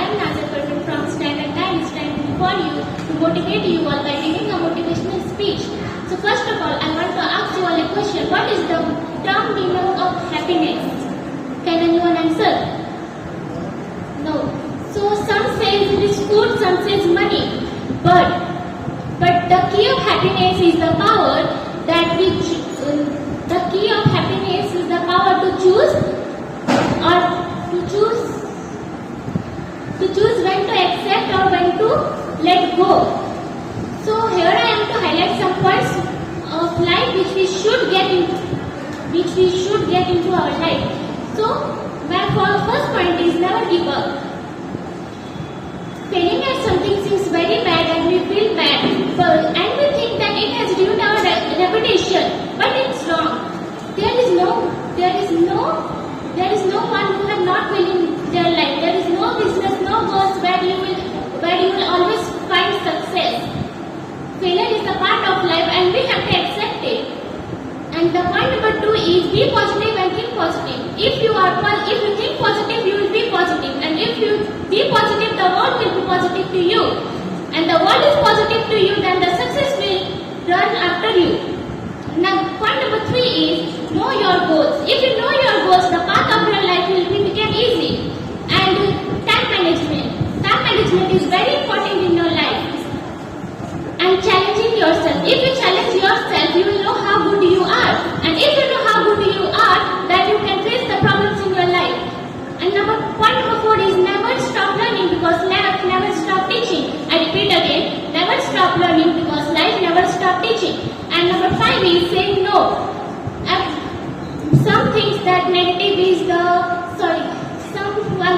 am Nazar from Standard 9, standing before you to motivate you all by giving a motivational speech. So first of all, I want to ask you all a question. What is the term meaning of happiness? Can anyone answer? No. So some say it is food, some say money. But the key of happiness is the power that the key of happiness is the power to choose when to accept or when to let go. So here I am to highlight some points of life which we should get into our life. So my first point is never give up. Failing at something seems very bad and we feel bad, and we think that it has ruined our reputation, but it's wrong. There is no one who has not failed in their life. There is no business, no goals where you will always find success. Failure is a part of life and we have to accept it. And the point number 2 is be positive and think positive. If you think positive, you will be positive. And if you be positive, the world will be positive to you. And the world is positive to you, then the success will run after you. Now, point number 3 is know your goals. If you know your goals, the path of your life will become easy. And time management. Time management is very important in your life. And challenging yourself. If you challenge yourself, you will know how good you are. And if you know how good you are, then you can face the problems in your life. And point number 4 is never stop learning because life never stop teaching. I repeat again, never stop learning because life never stop teaching. And number 5 is saying no. Some things that negative is some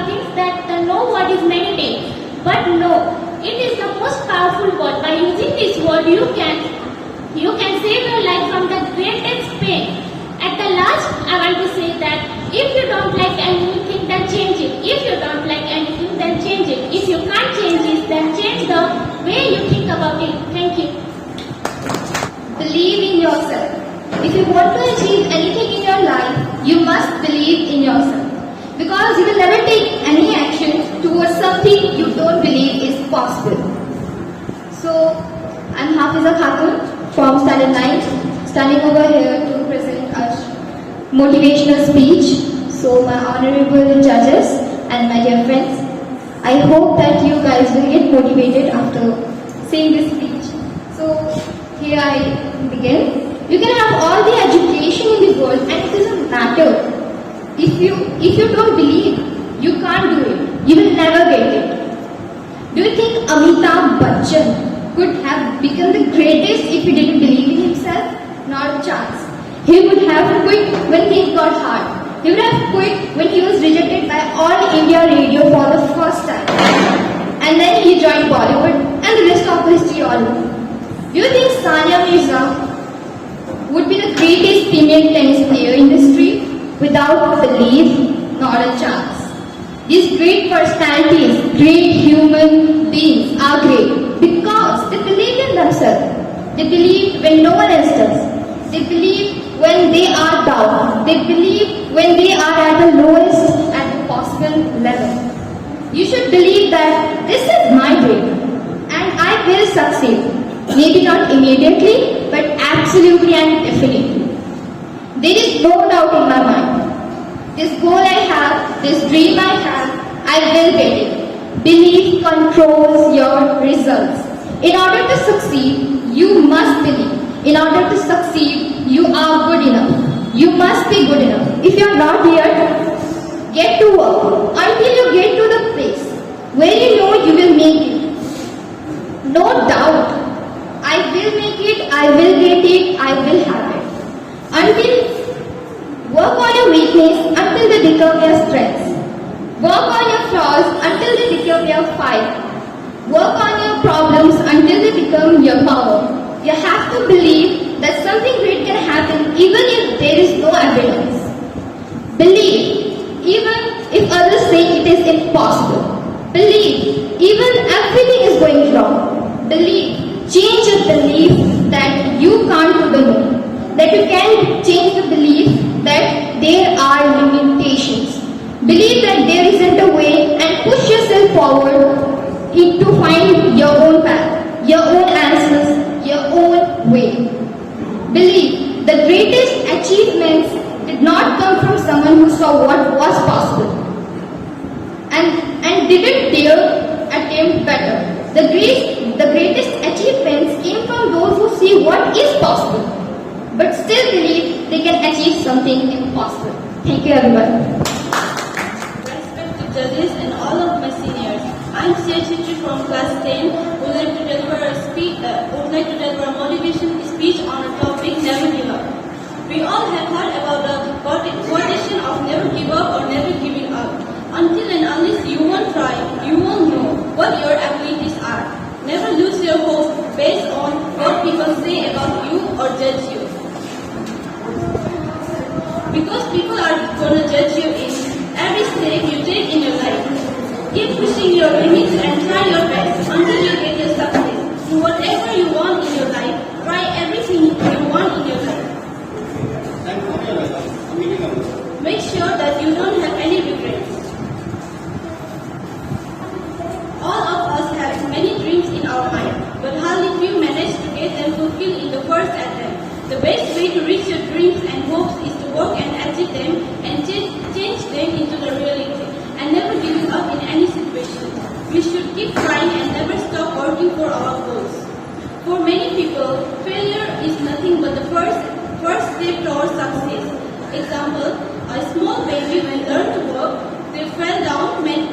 things that the no word is negative. But no, it is the most powerful word. By using this word, you can save your life from the greatest pain. At the last, I want to say that if you don't like anything, then change it. If you don't like anything, then change it. If you can't change it, then change the way you think about it. Thank you. Believe in yourself. If you want to achieve anything in your life, you must believe in yourself. Because you will never take any action towards something you don't believe is motivational speech. So my honorable judges and my dear friends, I hope that you guys will get motivated after saying this speech. So here I begin. You can have all the education in the world and it doesn't matter. If you don't believe, you can't do it. You will never get it. Do you think Amitabh Bachchan could have become the greatest if he didn't believe in himself? Not a chance. He would have quit when things got hard. He would have quit when he was rejected by All India Radio for the first time. And then he joined Bollywood and the rest of the history all over. Do you think Sania Mirza would be the greatest female tennis player in history? Without belief, not a chance. These great personalities, great human beings are great because they believe in themselves. They believe when no one else does. They believe when they are down. They believe when they are at the lowest at the possible level. You should believe that this is my dream and I will succeed. Maybe not immediately, but absolutely and definitely. There is no doubt in my mind. This goal I have, this dream I have, I will get it. Belief controls your results. In order to succeed, you must believe. In order to succeed, you are good enough. You must be good enough. If you are not here, get to work until you get to the place where you know you will make it. No doubt. I will make it, I will get it, I will have it. Until work on your weakness until they become your strengths. Work on your flaws until they become your fight. Work on your problems until they become your power. You have to believe that something great can happen even if there is no evidence. Believe, even if others say it is impossible. Believe, even everything is going wrong. Believe, change your belief that you can't do the no. That you can change the belief that there are limitations. Believe that there isn't a way and push yourself forward to find your own path, your own answers, your own way. Believe the greatest achievements did not come from someone who saw what was possible and didn't dare attempt better. The greatest achievements came from those who see what is possible, but still believe they can achieve something impossible. Thank you, everyone. Respected judges and all of my seniors, I am CHITRI from class 10 who would like to deliver a motivation speech on a topic, never give up. We all have heard about the quotation of never give up or never giving up. Until and unless you won't try, you won't know what your abilities are. Never lose your hope based on what people say about you or judge you. Because people are gonna judge you in every step you take in your life. Keep pushing your limits and try your best until you get your success. Do whatever you want in your life. Try everything you want in your life. Make sure that you don't have any regrets. All of us have many dreams in our mind, but hardly few manage to get them fulfilled in the first attempt. The best way to reach your dreams and hopes is to work and achieve them and change them into the reality, and never giving up in any situation. We should keep trying and never stop working for our goals. For many people, failure is nothing but the first step towards success. Example, a small baby when learn to walk, they fell down many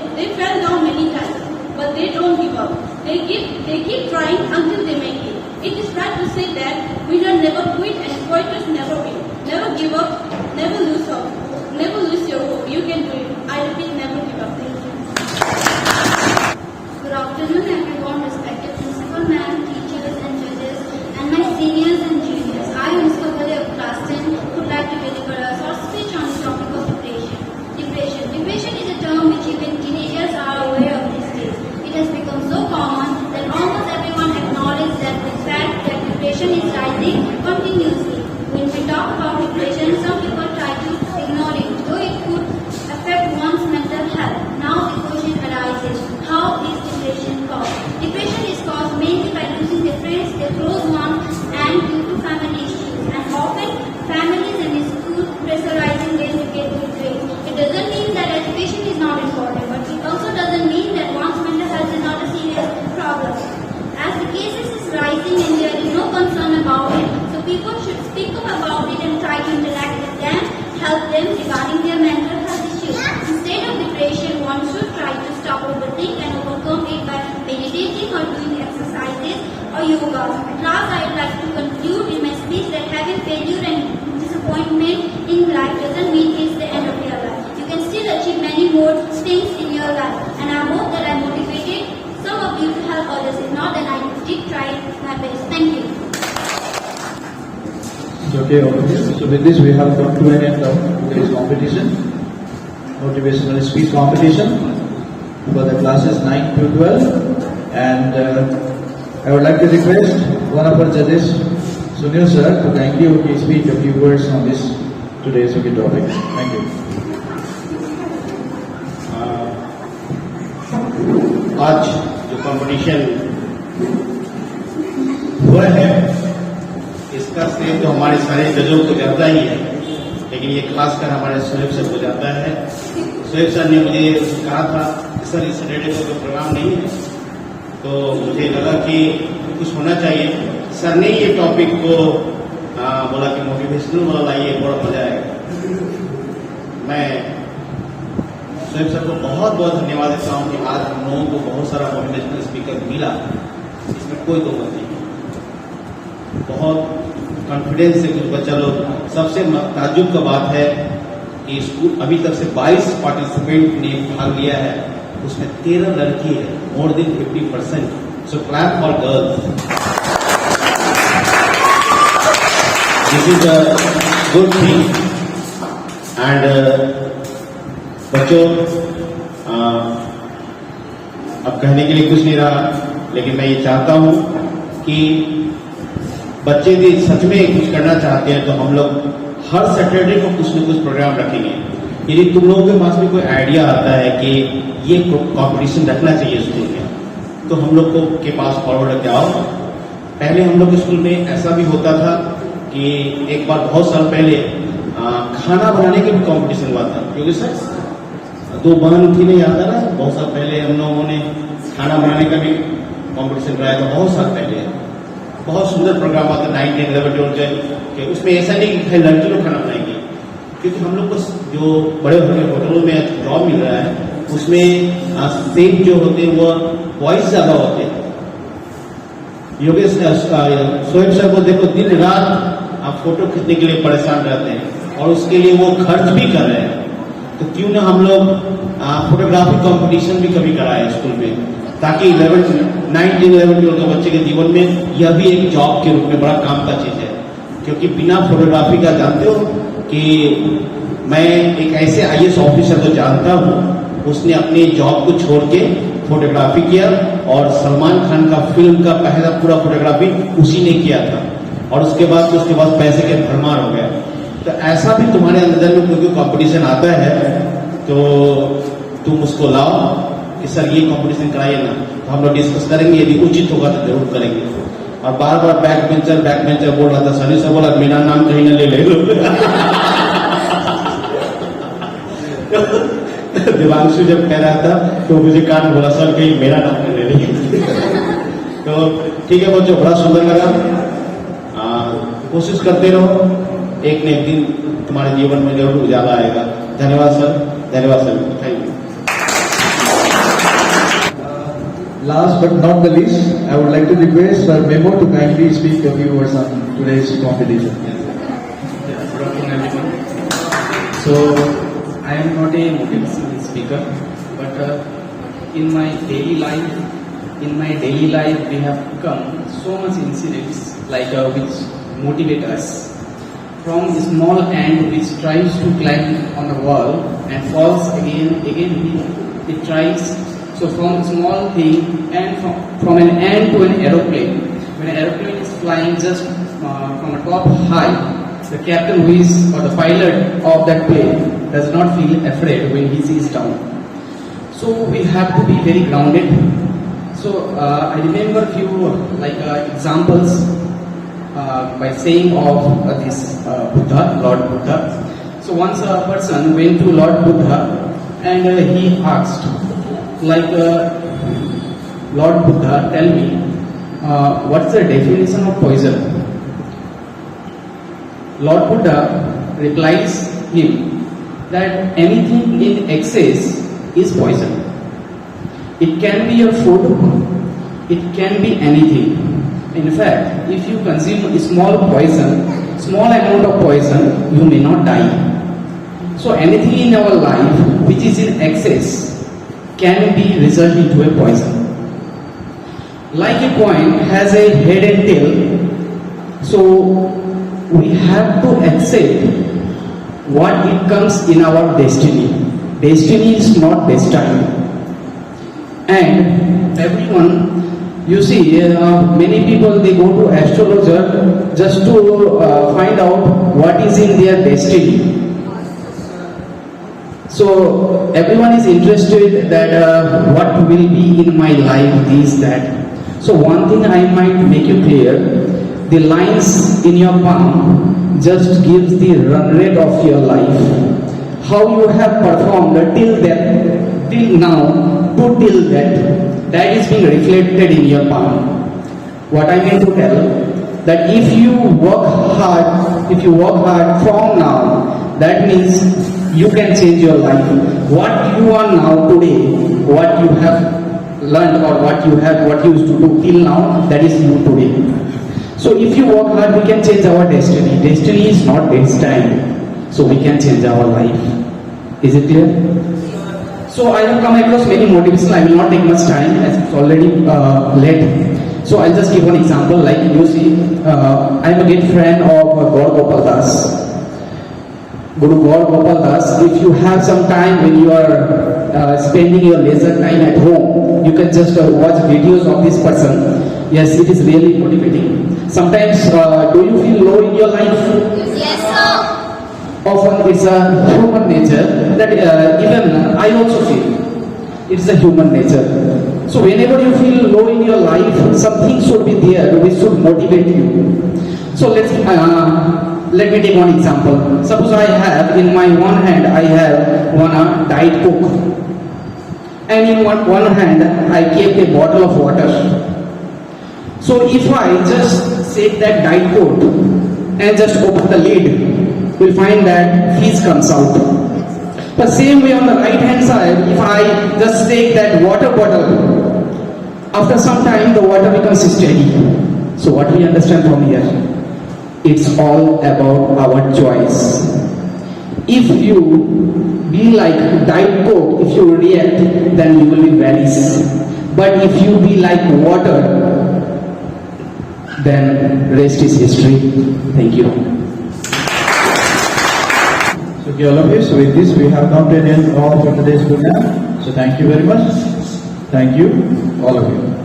times. But they don't give up. They keep trying until they make it. It is right to say that winners never quit and quitters never win. Never give up, never lose hope. Never lose your hope. You can do it. I repeat, never give up. Thank you. Good afternoon, everyone, respected principal ma'am, teachers and judges, and my seniors and juniors. I am Ms. Kabali of class 10 who would like to deliver a short speech on the topic of depression. Depression is a term which even yoga. At last, I would like to conclude in my speech that having failure and disappointment in life doesn't mean it's the end of your life. You can still achieve many more things in your life, and I hope that I motivated some of you to help others. If not, then I did try my best. Thank you. Okay, so with this we have come to an end of today's competition, motivational speech competition for the classes 9 to 12, and I would like to request one of our judges, Sunil sir, to kindly speak a few words on this today's topic. Thank you. आज जो competition हुआ है इसका श्रेय तो हमारे सारे जजों को जाता ही है, लेकिन ये खासकर हमारे सोहेब सर को जाता है। सोहेब सर ने मुझे कहा था कि सर इस सैटरडे को कोई प्रोग्राम नहीं है, तो मुझे लगा कि कुछ होना चाहिए। सर ने ये टॉपिक को बोला कि मोटिवेशनल वाला लाइए, बड़ा मजा आएगा। मैं सोहेब सर को बहुत बहुत धन्यवाद देता हूँ कि आज हम लोगों को बहुत सारा मोटिवेशनल स्पीकर मिला, इसमें कोई दो मत नहीं। बहुत कॉन्फिडेंस से कुछ बच्चा लोग, सबसे ताज्जुब का बात है कि स्कूल अभी तक से 22 पार्टिसिपेंट ने भाग लिया है, उसमें 13 लड़की है, more than 50%। So clap for girls, this is a good thing. And बच्चों, अब कहने के लिए कुछ नहीं रहा, लेकिन मैं ये चाहता हूं कि बच्चे भी सच में कुछ करना चाहते हैं तो हम लोग हर सैटरडे को कुछ न कुछ प्रोग्राम रखेंगे। यदि तुम लोगों के पास में कोई आइडिया आता है कि ये कंपटीशन रखना चाहिए स्कूल में, तो हम लोग को के पास फॉरवर्ड करके आओ। पहले हम लोग स्कूल में ऐसा भी होता था कि एक बार बहुत साल पहले खाना बनाने के भी कॉम्पिटिशन हुआ था, क्योंकि सर 2 बहन थी नहीं आता ना, बहुत साल पहले हम लोगों ने खाना बनाने का भी कॉम्पिटिशन कराया था, बहुत साल पहले। बहुत सुंदर प्रोग्राम आता 9, 10, 11, 12 के। उसमें ऐसा नहीं कि लड़की लोग खाना बनाएंगे, क्योंकि हम लोग को जो बड़े बड़े होटलों में जॉब मिल रहा है उसमें सेफ जो होते हैं वो बॉयज ज्यादा होते हैं। योगेश सोहेब सर को देखो, दिन रात आप फोटो खींचने के लिए परेशान रहते हैं और उसके लिए वो खर्च भी कर रहे हैं, तो क्यों ना हम लोग फोटोग्राफी कंपटीशन भी कभी कराए स्कूल में, ताकि 11, 9, 10, 11, 12 के बच्चे के जीवन में यह भी एक जॉब के रूप में बड़ा काम का चीज है। क्योंकि बिना फोटोग्राफी का, जानते हो कि मैं एक ऐसे IAS ऑफिसर को जानता हूँ, उसने अपनी जॉब को छोड़ के फोटोग्राफी किया और सलमान खान का फिल्म का पहला पूरा फोटोग्राफी उसी ने किया था, और उसके बाद पैसे के भरमार हो गया। तो ऐसा भी तुम्हारे अंदर में कोई कंपटीशन आता है तो तुम उसको लाओ कि सर ये कंपटीशन कराइए ना, तो हम लोग डिस्कस करेंगे, यदि उचित होगा तो जरूर करेंगे। और बार बार बैक बेंचर बोल रहा था, सनी सर बोला मेरा नाम कहीं ना ले लो। देवांशु जब कह रहा था तो मुझे कान बोला, सर कहीं मेरा नाम ले लीजिए। तो ठीक है बच्चों, बड़ा सुंदर लगा। कोशिश करते रहो, एक न एक दिन तुम्हारे जीवन में जरूर उजाला आएगा। धन्यवाद सर, धन्यवाद sir, thank you. Last but not the least, I would like to request Sir Memo to kindly speak a few words on today's competition. Good afternoon, everyone. So, I am not a motivational speaker, but in my daily life, we have come so much incidents like which motivate us. From a small ant which tries to climb on the wall and falls again it tries. So from a small thing, and from an ant to an aeroplane, when an aeroplane is flying just from a top high, the captain who is, or the pilot of that plane does not feel afraid when he sees down. So we have to be very grounded. So I remember few examples by saying of this Buddha, Lord Buddha. So once a person went to Lord Buddha and he asked, Lord Buddha, tell me, what's the definition of poison? Lord Buddha replies him that anything in excess is poison. It can be your food, it can be anything. In fact, if you consume a small amount of poison, you may not die. So anything in our life which is in excess can be result into a poison. Like a coin has a head and tail, so we have to accept what it comes in our destiny. Destiny is not destined. And everyone, you see, many people, they go to astrologer just to find out what is in their destiny. So everyone is interested that what will be in my life, this, that. So one thing I might make you clear, the lines in your palm just gives the run rate of your life. How you have performed till now to till that is being reflected in your palm. What I mean to tell, that if you work hard from now, that means you can change your life. What you are now today, what you have learned or what you used to do till now, that is you today. So if you work hard, we can change our destiny. Destiny is not destined, so we can change our life. Is it clear? So I have come across many motivations. I will not take much time as it's already late. So I'll just give one example. Like you see, I am a good friend of Gaur Gopal Das. Guru Gaur Gopal Das, if you have some time when you are spending your leisure time at home, you can just watch videos of this person. Yes, it is really motivating. Sometimes, do you feel low in your life? Yes, sir. Often it's a human nature that even I also feel. It's a human nature. So whenever you feel low in your life, something should be there which should motivate you. So let me take one example. Suppose I have in my one hand I have one Diet Coke, and in one hand I kept a bottle of water. So if I just take that Diet Coke and just open the lid, you'll find that fizz comes out. The same way on the right hand side, if I just take that water bottle, after some time the water becomes steady. So what we understand from here? It's all about our choice. If you be like Diet Coke, if you react, then you will be vanish. But if you be like water, then rest is history. Thank you. So, okay, all of you, so with this we have come to the end of today's program. So thank you very much. Thank you, all of you.